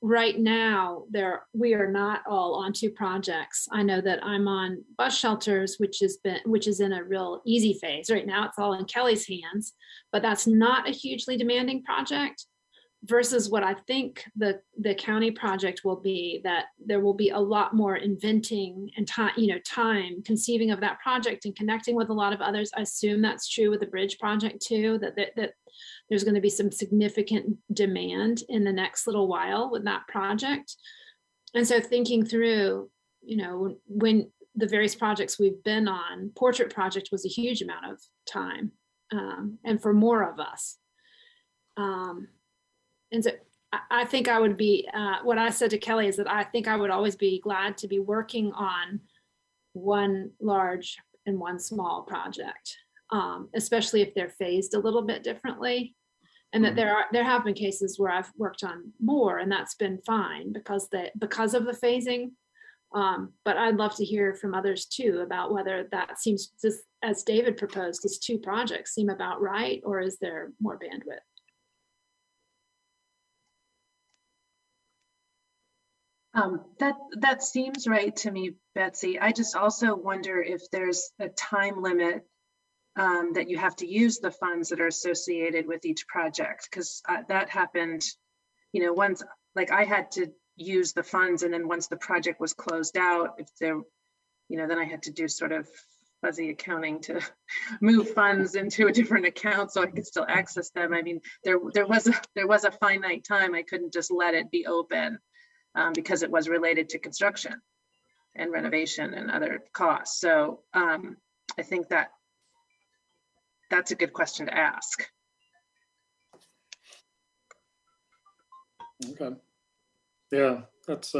right now we are not all on 2 projects. I know that I'm on bus shelters, which is in a real easy phase. Right now it's all in Kelly's hands, but that's not a hugely demanding project. Versus what I think the county project will be, that there will be a lot more inventing and time conceiving of that project and connecting with a lot of others. I assume that's true with the bridge project too, that there's going to be some significant demand in the next little while with that project. And so thinking through, when the various projects we've been on, portrait project was a huge amount of time, and for more of us. And so I think I would be, what I said to Kelly is that I think I would always be glad to be working on one large and one small project, especially if they're phased a little bit differently. And that there have been cases where I've worked on more, and that's been fine because of the phasing. But I'd love to hear from others too about whether that seems, as David proposed, does 2 projects seem about right, or is there more bandwidth? That seems right to me, Betsy. I just also wonder if there's a time limit that you have to use the funds that are associated with each project, because that happened, once, like I had to use the funds, and then once the project was closed out, if there, then I had to do sort of fuzzy accounting to move funds into a different account so I could still access them. I mean, there was a finite time. I couldn't just let it be open. Because it was related to construction and renovation and other costs. So I think that's a good question to ask. Okay. Yeah, that's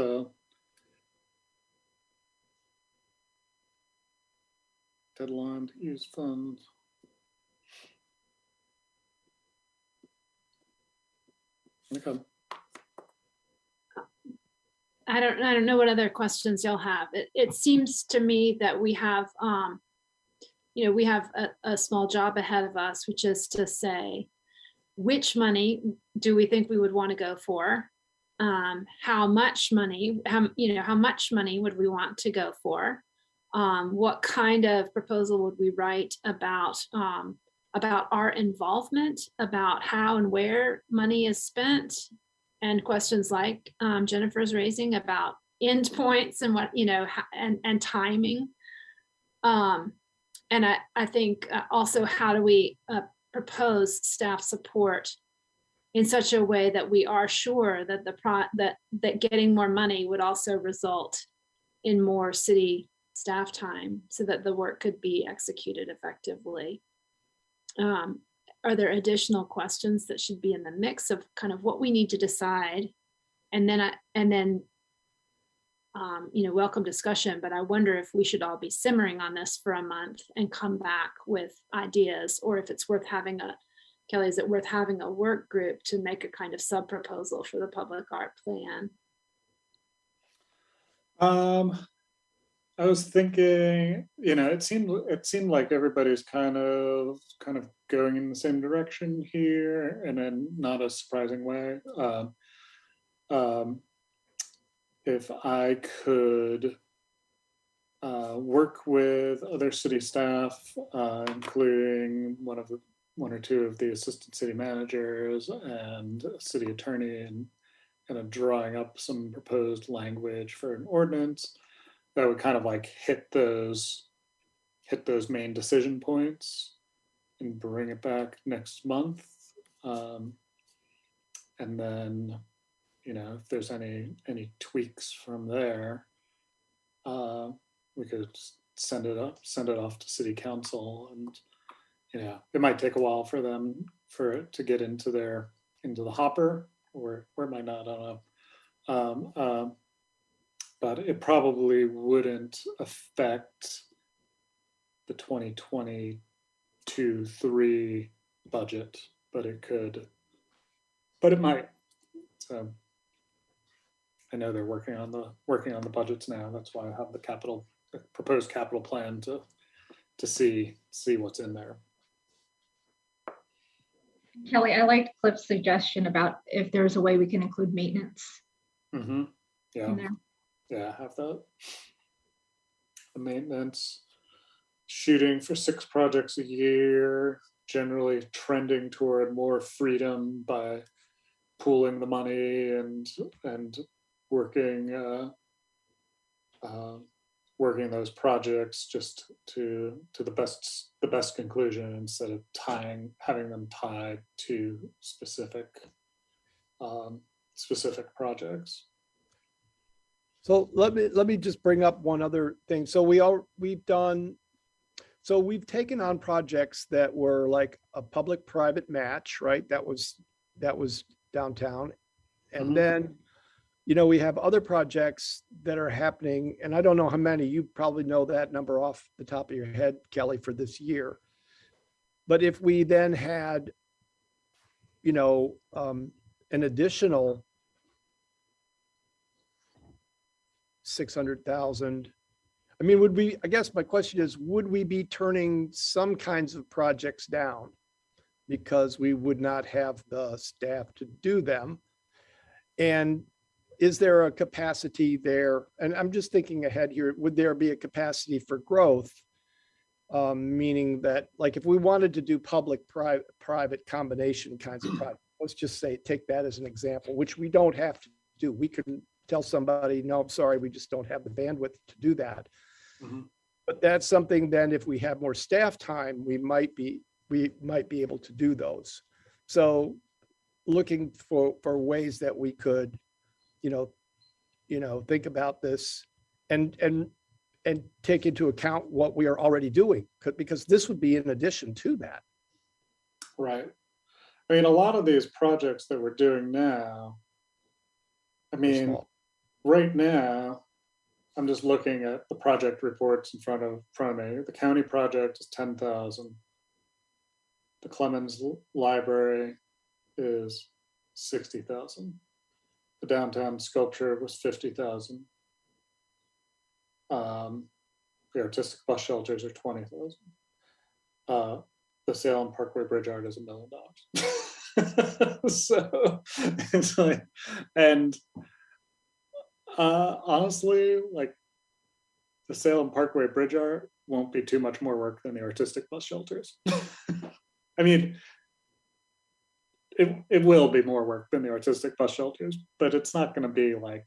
deadline to use funds. Okay. I don't know what other questions y'all have. It seems to me that we have, we have a small job ahead of us, which is to say, which money do we think we would want to go for? How much money, how much money would we want to go for? What kind of proposal would we write about our involvement, about how and where money is spent, and questions like Jennifer's raising about endpoints and what, and timing. And I think also, how do we propose staff support in such a way that we are sure that that getting more money would also result in more city staff time so that the work could be executed effectively. Are there additional questions that should be in the mix of kind of what we need to decide? And then welcome discussion, but I wonder if we should all be simmering on this for a month and come back with ideas, or if it's worth having Kelly, is it worth having a work group to make a kind of sub proposal for the public art plan? I was thinking, it seemed like everybody's kind of going in the same direction here, and in not a surprising way. If I could work with other city staff, including one or two of the assistant city managers and a city attorney, and kind of drawing up some proposed language for an ordinance that would kind of like hit those main decision points and bring it back next month. And then, if there's any tweaks from there, we could send it off to city council, and it might take a while for it to get into the hopper, or it might not, I don't know. But it probably wouldn't affect the 2022-3 budget, but it could, but it might. So I know they're working on the budgets now. That's why I have the proposed capital plan to see what's in there. Kelly, I liked Cliff's suggestion about if there's a way we can include maintenance. Mm-hmm. Yeah. In there. Yeah, I have that. The maintenance, shooting for 6 projects a year, generally trending toward more freedom by pooling the money and working those projects just to the best conclusion, instead of having them tied to specific projects. So let me just bring up one other thing. So we've taken on projects that were like a public-private match, right? That was downtown. And then, we have other projects that are happening, and I don't know how many. You probably know that number off the top of your head, Kelly, for this year. But if we then had, an additional 600,000. I mean, I guess my question is, would we be turning some kinds of projects down because we would not have the staff to do them? And is there a capacity there? And I'm just thinking ahead here, would there be a capacity for growth? Meaning that, like, if we wanted to do public-private combination kinds of projects, let's just say, take that as an example, which we don't have to do. We can tell somebody, no, I'm sorry, we just don't have the bandwidth to do that. But that's something then, if we have more staff time, we might be able to do those. So looking for ways that we could, think about this and take into account what we are already doing, because this would be in addition to that. Right. I mean, a lot of these projects that we're doing now, right now, I'm just looking at the project reports in front of me. The county project is 10,000. The Clemens Library is 60,000. The downtown sculpture was 50,000. The artistic bus shelters are 20,000. The Salem Parkway Bridge art is $1 million. So it's like, and honestly, like the Salem Parkway Bridge art won't be too much more work than the artistic bus shelters. I mean, it will be more work than the artistic bus shelters, but it's not going to be like,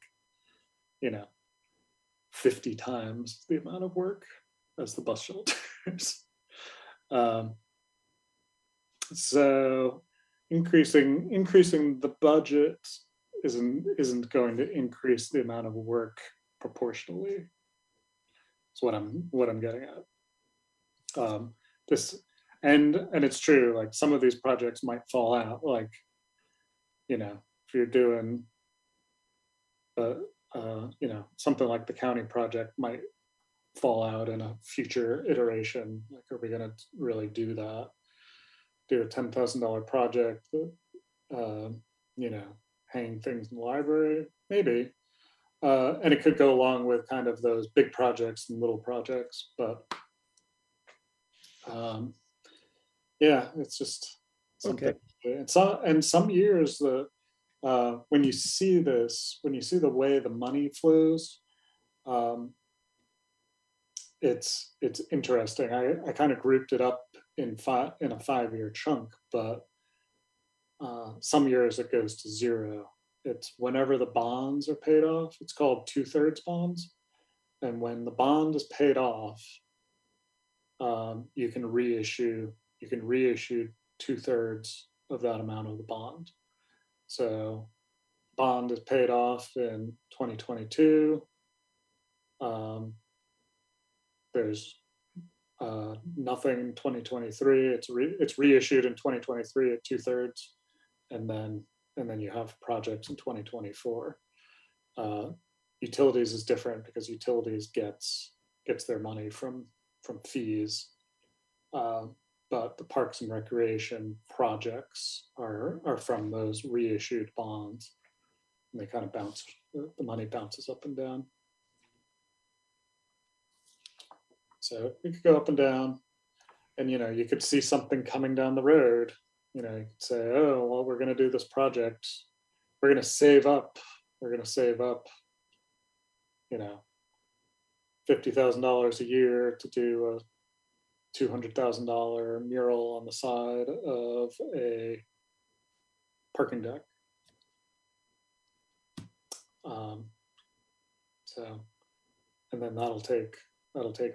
50 times the amount of work as the bus shelters. So increasing the budget isn't going to increase the amount of work proportionally. That's what I'm getting at. This and it's true, like some of these projects might fall out, like if you're doing something like the county project might fall out in a future iteration. Like, are we going to really do that? Do a $10,000 project that, hang things in the library? Maybe. And it could go along with kind of those big projects and little projects, but it's just something. Okay. And some years when you see the way the money flows, it's interesting. I kind of grouped it up in a 5-year chunk, but some years it goes to zero. It's whenever the bonds are paid off. It's called 2/3 bonds, and when the bond is paid off, you can reissue 2/3 of that amount of the bond. So bond is paid off in 2022. There's nothing in 2023. It's reissued in 2023 at 2/3, and then you have projects in 2024. Utilities is different because utilities gets their money from fees. But the parks and recreation projects are from those reissued bonds, and they kind of bounce. The money bounces up and down. So it could go up and down, and you could see something coming down the road. You could say, "Oh, well, we're going to do this project. We're going to save up. $50,000 a year to do a $200,000 mural on the side of a parking deck." And then that'll take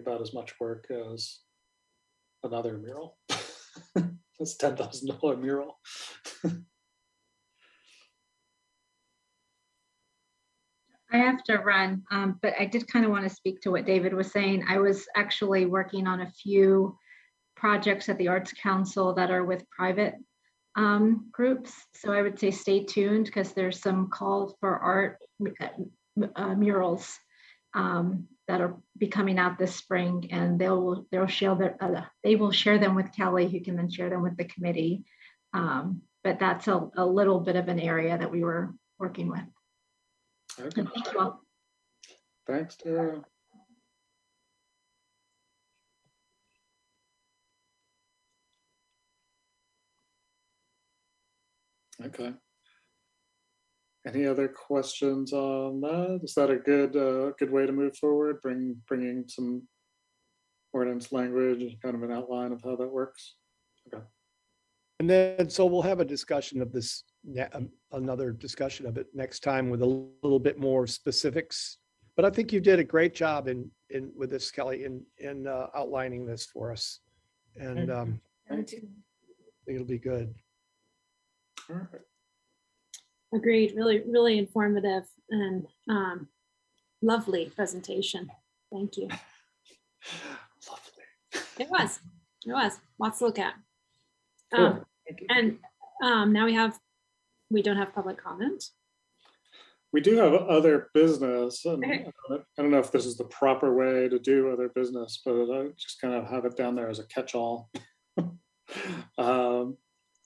about as much work as another mural. That's $10,000 mural. I have to run, but I did kind of want to speak to what David was saying. I was actually working on a few projects at the Arts Council that are with private groups. So I would say stay tuned, because there's some calls for art murals that are be coming out this spring, and they will share them with Kelly, who can then share them with the committee. But that's a little bit of an area that we were working with. Okay. Thank you all. Thanks, Tara. Okay. Any other questions on that? Is that a good way to move forward? Bringing some ordinance language and kind of an outline of how that works. Okay. And then, so we'll have a discussion of this, another discussion of it next time with a little bit more specifics. But I think you did a great job with this, Kelly, in outlining this for us, and I think it'll be good. All right. Agreed. Really, really informative and lovely presentation. Thank you. Lovely. It was lots to look at. Cool. And now we don't have public comment. we do have other business, and I don't know if this is the proper way to do other business, but I just kind of have it down there as a catch-all.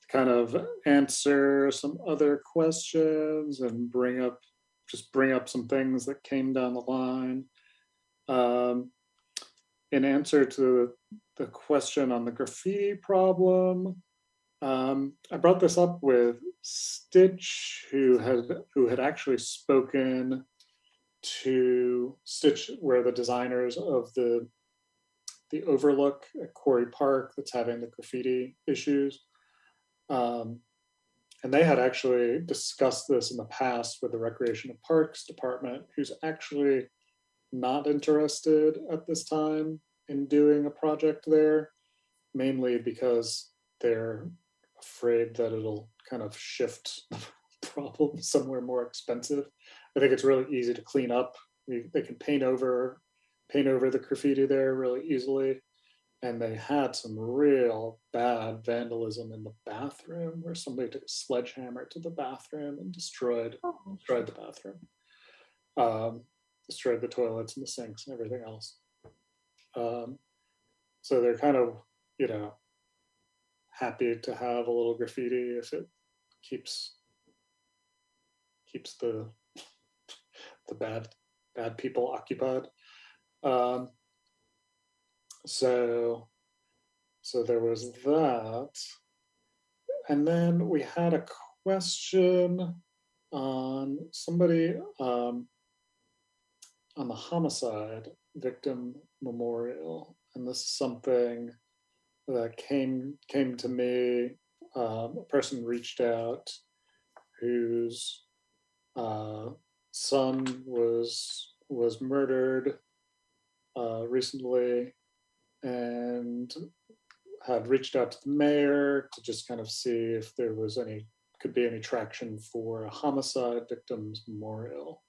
Kind of answer some other questions and bring up some things that came down the line. In answer to the question on the graffiti problem, I brought this up with Stitch, who had actually spoken to Stitch, where the designers of the Overlook at Quarry Park that's having the graffiti issues. And they had actually discussed this in the past with the Recreation and Parks Department, who's actually not interested at this time in doing a project there, mainly because they're afraid that it'll kind of shift the problem somewhere more expensive. I think it's really easy to clean up. They can paint over the graffiti there really easily. And they had some real bad vandalism in the bathroom, where somebody took a sledgehammer to the bathroom and destroyed the bathroom, destroyed the toilets and the sinks and everything else. So they're kind of, happy to have a little graffiti if it keeps the bad people occupied. So there was that. And then we had a question on somebody on the homicide victim memorial. And this is something that came to me. A person reached out whose son was murdered recently, and had reached out to the mayor to just kind of see if there was could be any traction for a homicide victims memorial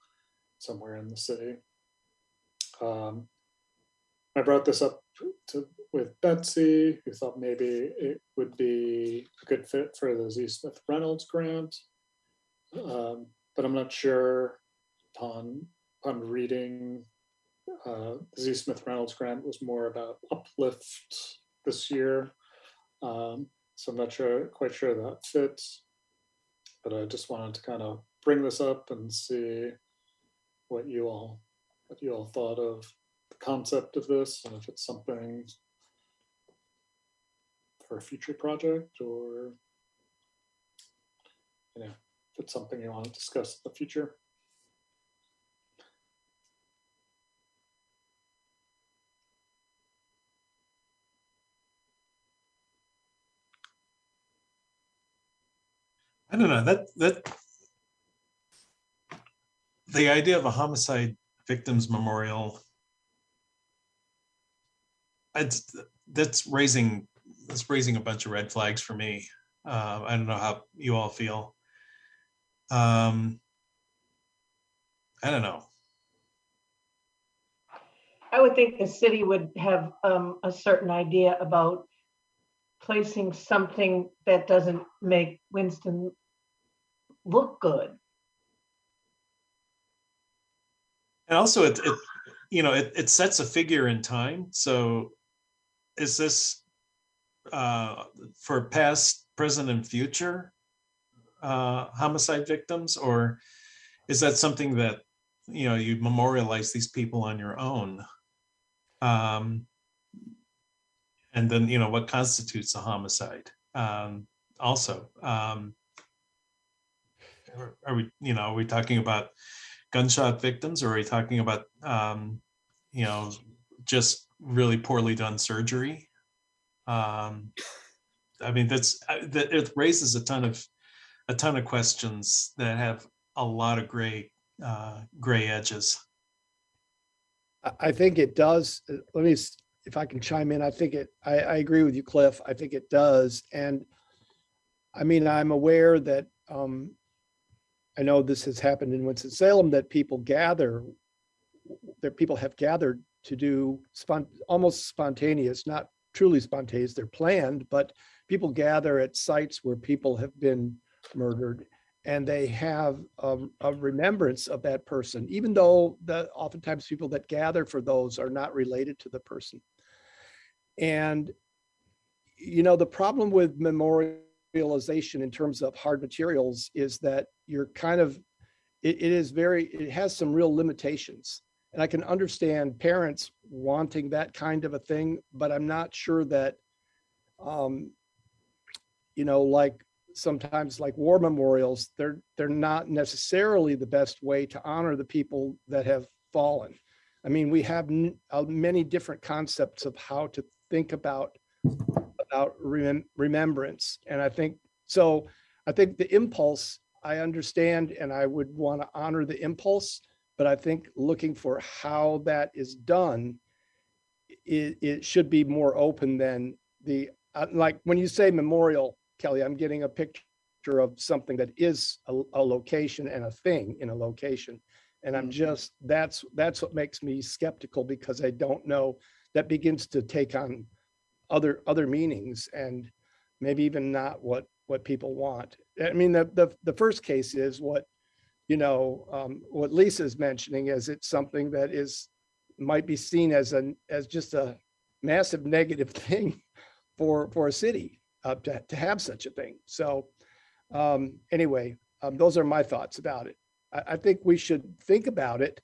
somewhere in the city. I brought this up with Betsy, who thought maybe it would be a good fit for the Z. Smith Reynolds grant, but I'm not sure. Upon reading, the Z. Smith Reynolds grant was more about uplift this year, so I'm not quite sure that fits. But I just wanted to kind of bring this up and see what you all thought of the concept of this, and if it's something for a future project, or if it's something you want to discuss in the future. I don't know, that the idea of a homicide victims memorial, that's raising a bunch of red flags for me. I don't know how you all feel. I don't know. I would think the city would have a certain idea about placing something that doesn't make Winston look good. And also it sets a figure in time. So is this for past, present, and future homicide victims, or is that something that you memorialize these people on your own? And then what constitutes a homicide? Also, are we talking about gunshot victims, or are we talking about just really poorly done surgery? I mean, it raises a ton of questions that have a lot of gray edges. I think it does. Let me, if I can chime in, I think I agree with you, Cliff. I think it does. And I mean, I'm aware that I know this has happened in Winston-Salem, that people have gathered to do almost spontaneous, not truly spontaneous, they're planned, but people gather at sites where people have been murdered and they have a remembrance of that person, even though oftentimes people that gather for those are not related to the person. And, you know, the problem with memorialization in terms of hard materials is that you're kind of, it has some real limitations. And I can understand parents wanting that kind of a thing, but I'm not sure that, you know, like sometimes like war memorials, they're not necessarily the best way to honor the people that have fallen. I mean, we have many different concepts of how to think about remembrance. And I think the impulse, I understand, and I would want to honor the impulse, but I think looking for how that is done, it should be more open than like when you say memorial, Kelly, I'm getting a picture of something that is a location and a thing in a location. And I'm just, that's what makes me skeptical, because I don't know, that begins to take on other meanings, and maybe even not what people want. I mean, the first case is what, you know, what Lisa's mentioning, is it's something that might be seen as just a massive negative thing for a city to have such a thing. So anyway, those are my thoughts about it. I think we should think about it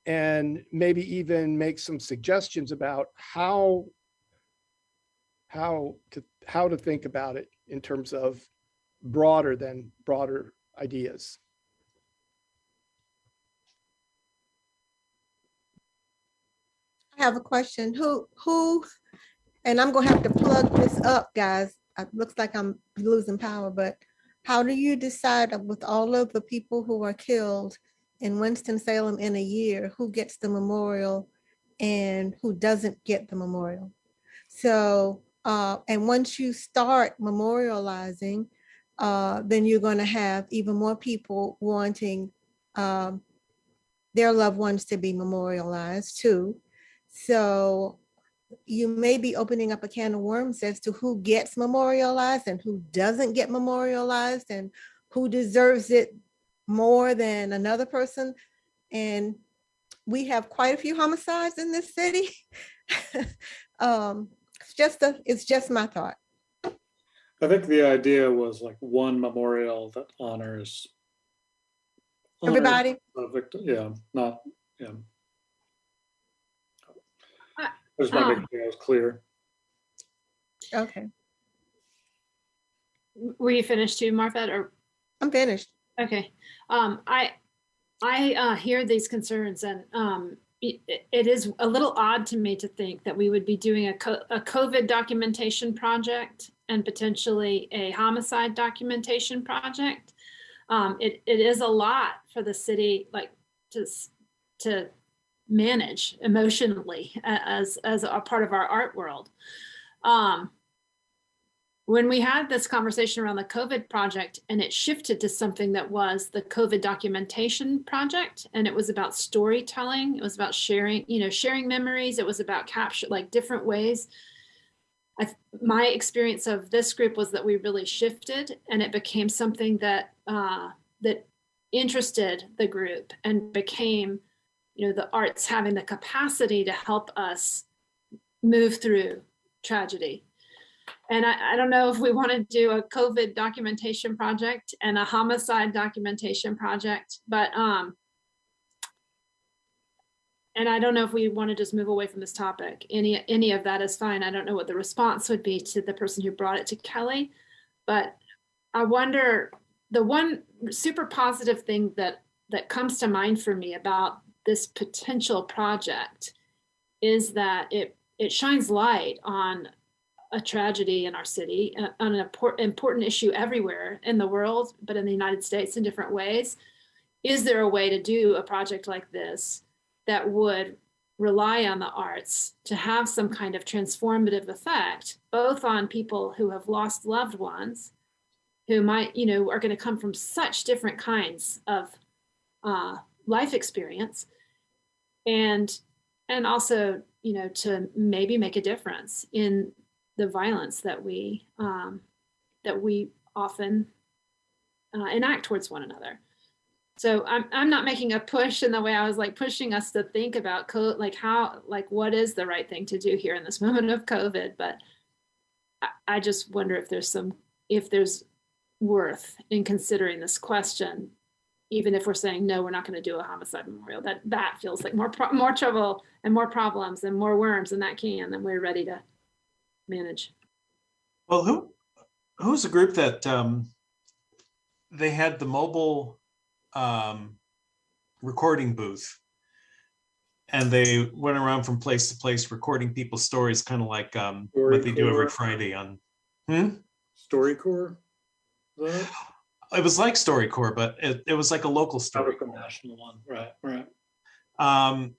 and maybe even make some suggestions about how to think about it in terms of broader ideas. I have a question. Who, and I'm gonna have to plug this up, guys. It looks like I'm losing power, but how do you decide with all of the people who are killed in Winston-Salem in a year, who gets the memorial and who doesn't get the memorial? So, and once you start memorializing, then you're going to have even more people wanting their loved ones to be memorialized too. So you may be opening up a can of worms as to who gets memorialized and who doesn't get memorialized, and who deserves it more than another person. And we have quite a few homicides in this city. It's just my thought. I think the idea was like one memorial that honors everybody. The victim. Yeah, not, yeah. I just want to make sure I was clear. Okay. Were you finished too, Martha? Or I'm finished. Okay. I hear these concerns, and it is a little odd to me to think that we would be doing a COVID documentation project and potentially a homicide documentation project. It is a lot for the city, like to manage emotionally as a part of our art world. When we had this conversation around the COVID project, and it shifted to something that was the COVID documentation project, and it was about storytelling, it was about sharing memories, it was about capture, like different ways. My experience of this group was that we really shifted, and it became something that that interested the group, and became, the arts having the capacity to help us move through tragedy. And I don't know if we want to do a COVID documentation project and a homicide documentation project, but and I don't know if we want to just move away from this topic. Any of that is fine. I don't know what the response would be to the person who brought it to Kelly, but I wonder, the one super positive thing that comes to mind for me about this potential project is that it shines light on a tragedy in our city, on an important issue everywhere in the world, but in the United States in different ways. Is there a way to do a project like this that would rely on the arts to have some kind of transformative effect, both on people who have lost loved ones, who might, are going to come from such different kinds of life experience, and also, to maybe make a difference in the violence that we often enact towards one another. So I'm not making a push in the way I was like pushing us to think about what is the right thing to do here in this moment of COVID. But I just wonder if there's worth in considering this question, even if we're saying, no, we're not going to do a homicide memorial. That feels like more trouble and more problems and more worms in that can than we're ready to manage. Well, who's the group that they had the mobile recording booth, and they went around from place to place recording people's stories, kind of like what they do every Friday on StoryCorps? It was like StoryCorps, but it was like a local story. The national one, right.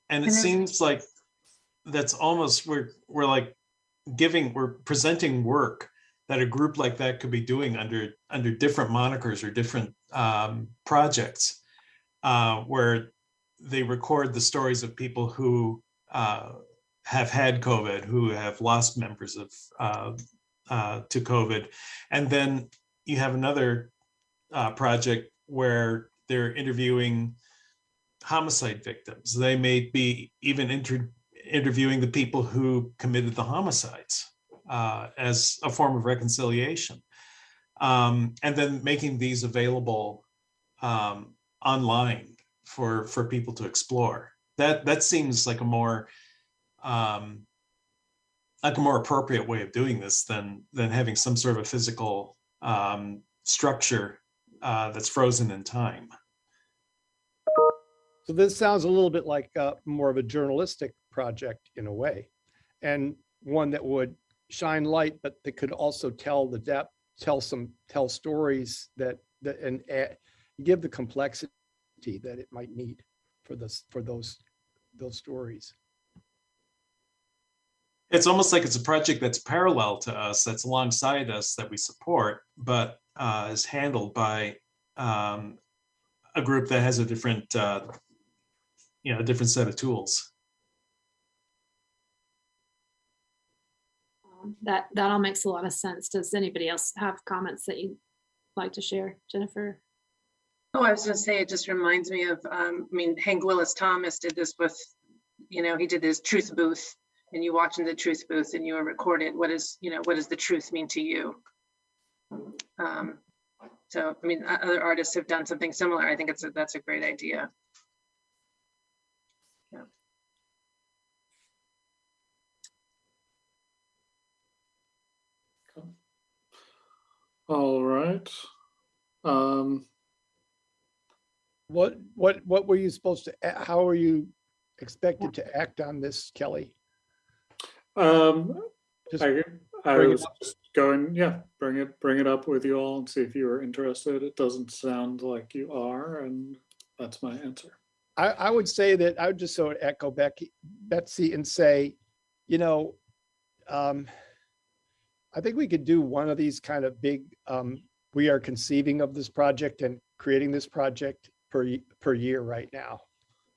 And it seems like that's almost we're presenting work that a group like that could be doing under different monikers or different projects, where they record the stories of people who have had COVID, who have lost members of to COVID, and then you have another project where they're interviewing homicide victims. They may be even interviewing the people who committed the homicides as a form of reconciliation, and then making these available online for people to explore. That seems like a more appropriate way of doing this than having some sort of a physical structure that's frozen in time. So this sounds a little bit like more of a journalistic project in a way, and one that would shine light, but that could also tell stories and give the complexity that it might need for those stories. It's almost like it's a project that's parallel to us, that's alongside us, that we support, but is handled by a group that has a different set of tools. That all makes a lot of sense. Does anybody else have comments that you'd like to share, Jennifer? Oh, I was going to say, it just reminds me of, Hank Willis Thomas did this with, he did this truth booth, and you watch in the truth booth and you are recorded. What does the truth mean to you? So, other artists have done something similar. I think that's a great idea. Yeah. All right. What were you supposed to, how were you expected to act on this, Kelly? I was just going, bring it up with you all and see if you were interested. It doesn't sound like you are, and that's my answer. I would say that I would just sort of echo Betsy and say, I think we could do one of these kind of big, we are conceiving of this project and creating this project per year right now,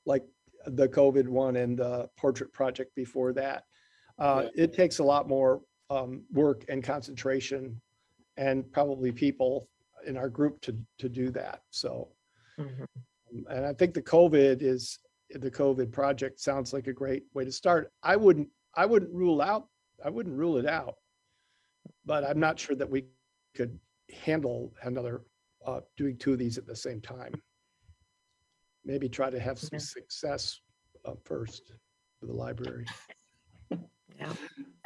like the COVID one and the portrait project before that. It takes a lot more work and concentration and probably people in our group to do that. So, and I think the COVID project sounds like a great way to start. I wouldn't rule it out, but I'm not sure that we could handle another doing two of these at the same time. Maybe try to have some success first for the library.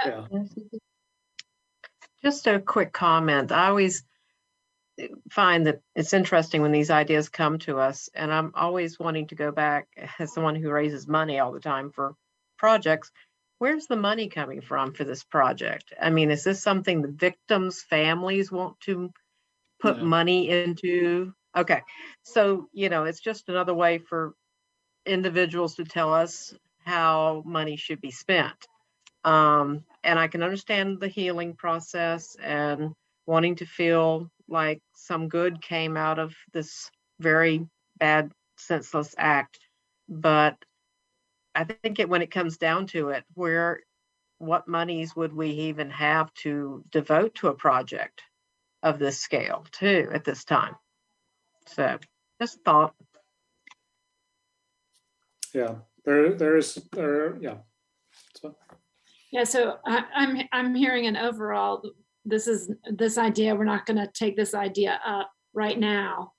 Yeah. Just a quick comment. I always find that it's interesting when these ideas come to us, and I'm always wanting to go back as someone who raises money all the time for projects. Where's the money coming from for this project? Is this something the victims' families want to put money into? Okay, so, it's just another way for individuals to tell us how money should be spent. And I can understand the healing process and wanting to feel like some good came out of this very bad, senseless act. But I think when it comes down to it, what monies would we even have to devote to a project of this scale too at this time? So just thought. Yeah, yeah. Yeah, so I'm hearing an overall, this idea, we're not going to take this idea up right now.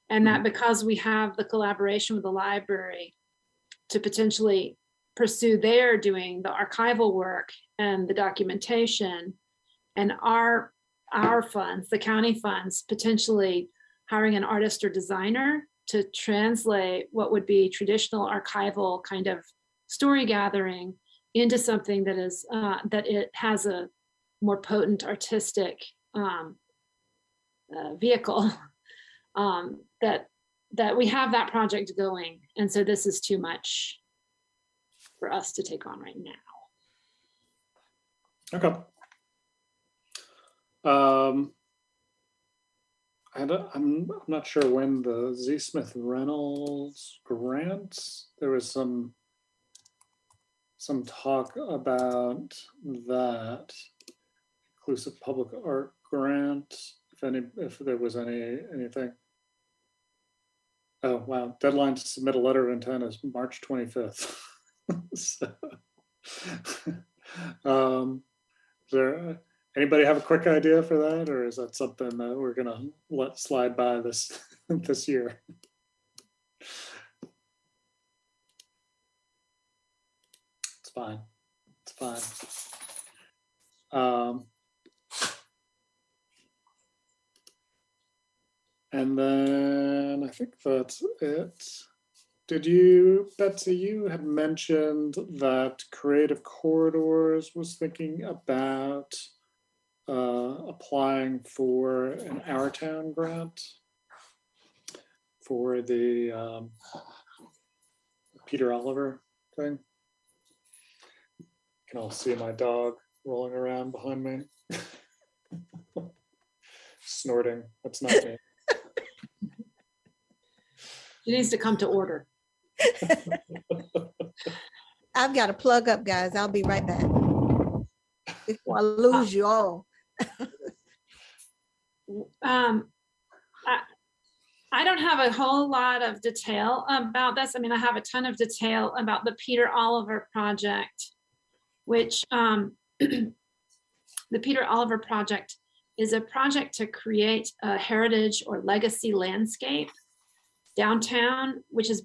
And that because we have the collaboration with the library to potentially pursue their doing the archival work and the documentation, and our funds, the county funds, potentially hiring an artist or designer to translate what would be traditional archival kind of story gathering into something that is that it has a more potent artistic vehicle, that we have that project going. And so this is too much for us to take on right now. Okay. I'm not sure when the Z. Smith Reynolds grants, there was some talk about that inclusive public art grant, if there was anything. Oh, wow. Deadline to submit a letter of intent is March 25th. So, is there anybody have a quick idea for that, or is that something that we're gonna let slide by this this year? It's fine. It's fine. And then I think that's it. Did you, Betsy, you had mentioned that Creative Corridors was thinking about applying for an Our Town grant for the Peter Oliver thing. You can all see my dog rolling around behind me. Snorting. That's not me. It needs to come to order. I've got to plug up, guys. I'll be right back before I lose you all. I don't have a whole lot of detail about this. I mean, I have a ton of detail about the Peter Oliver project, which the Peter Oliver project is a project to create a heritage or legacy landscape downtown, which is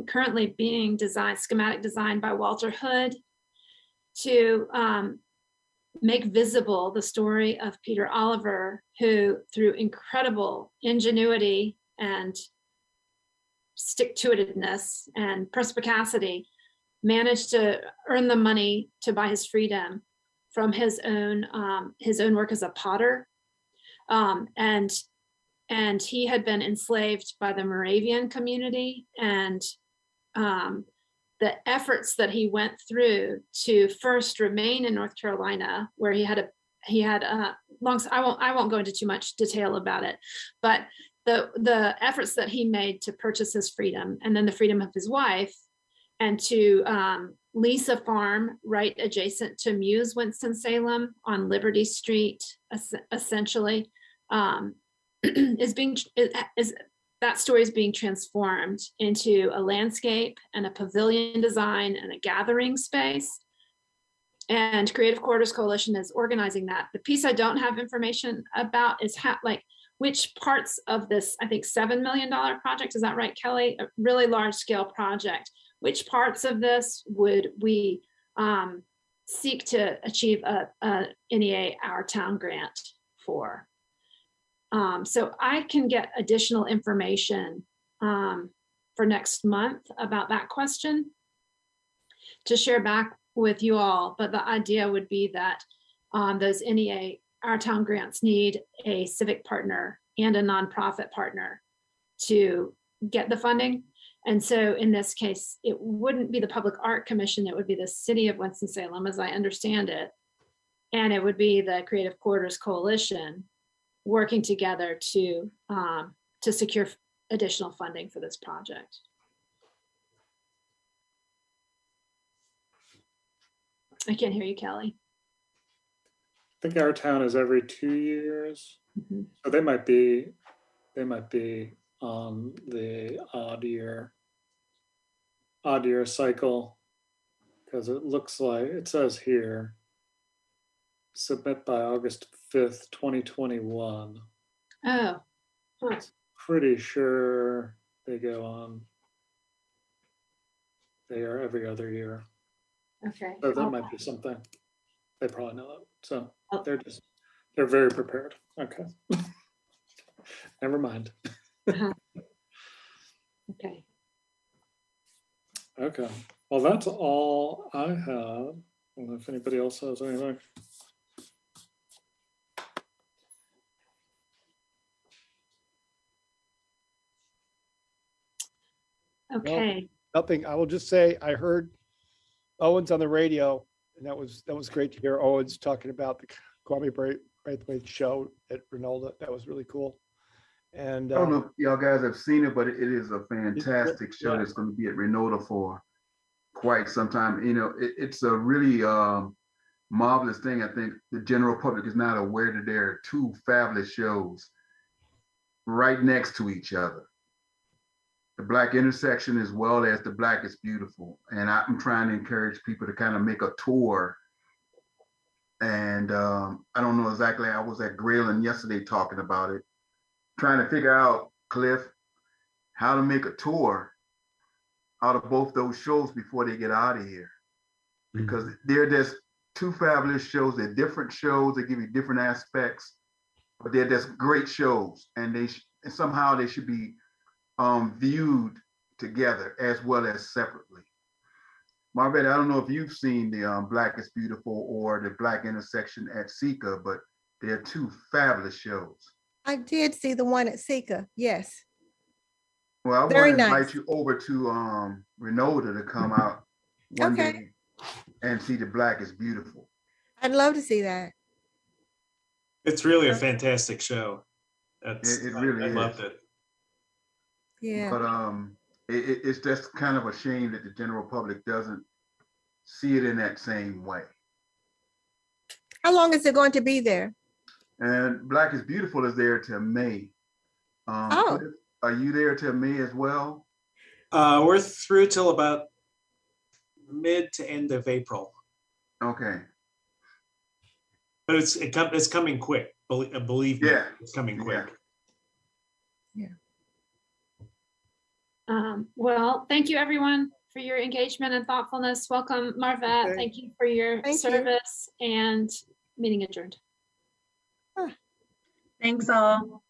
currently being schematic designed by Walter Hood to make visible the story of Peter Oliver, who through incredible ingenuity and stick-to-itiveness and perspicacity managed to earn the money to buy his freedom from his own work as a potter. And he had been enslaved by the Moravian community, and the efforts that he went through to first remain in North Carolina, where I won't go into too much detail about it, but the efforts that he made to purchase his freedom, and then the freedom of his wife, and to lease a farm right adjacent to Muse Winston-Salem on Liberty Street, essentially. That story is being transformed into a landscape and a pavilion design and a gathering space. And Creative Corridors Coalition is organizing that. The piece I don't have information about is which parts of this, I think $7 million project, is that right, Kelly? A really large scale project. Which parts of this would we seek to achieve a NEA Our Town grant for? So I can get additional information for next month about that question to share back with you all. But the idea would be that those NEA Our Town grants need a civic partner and a nonprofit partner to get the funding. And so in this case, it wouldn't be the Public Art Commission, it would be the City of Winston-Salem, as I understand it. And it would be the Creative Corridors Coalition working together to secure additional funding for this project. I can't hear you, Kelly. I think Our Town is every 2 years. Mm-hmm. So they might be on the odd year cycle, because it looks like, it says here, submit by August 5th, 2021. Oh, huh. Pretty sure they go on. They are every other year. Okay. So that might be something. They probably know that. So Oh. they're very prepared. Okay. Never mind. Uh-huh. Okay. Okay. Well, that's all I have. I don't know if anybody else has anything. Okay. Nothing. I will just say I heard Owens on the radio, and that was great to hear Owens talking about the Kwame Braithwaite show at Renolda. That was really cool. And I don't know if y'all guys have seen it, but it is a fantastic show yeah. that's going to be at Renolda for quite some time. You know, it's a really marvelous thing. I think the general public is not aware that there are two fabulous shows right next to each other. The Black Intersection as well as the Black is Beautiful. And I'm trying to encourage people to kind of make a tour. And I don't know exactly, I was at Grayling yesterday talking about it, trying to figure out, Cliff, how to make a tour out of both those shows before they get out of here. Because they're just two fabulous shows. They're different shows. They give you different aspects, but they're just great shows. And somehow they should be viewed together as well as separately. Marvette, I don't know if you've seen the Black is Beautiful or the Black Intersection at Sika, but they're two fabulous shows. I did see the one at Sika, yes. Well, I want Very to invite nice. you over to Renolda to come out one Okay. day and see the Black is Beautiful. I'd love to see that. It's really a fantastic show. It really I is. loved it. Yeah. But it's just kind of a shame that the general public doesn't see it in that same way. How long is it going to be there? And Black is Beautiful is there till May. Oh. Cliff, are you there till May as well? We're through till about mid to end of April, Okay. but it's coming quick. Believe me, Yeah. it's coming quick. Well, thank you everyone for your engagement and thoughtfulness. Welcome, Marvette. Okay. Thank you for your Thank you. service, and meeting adjourned. Thanks all.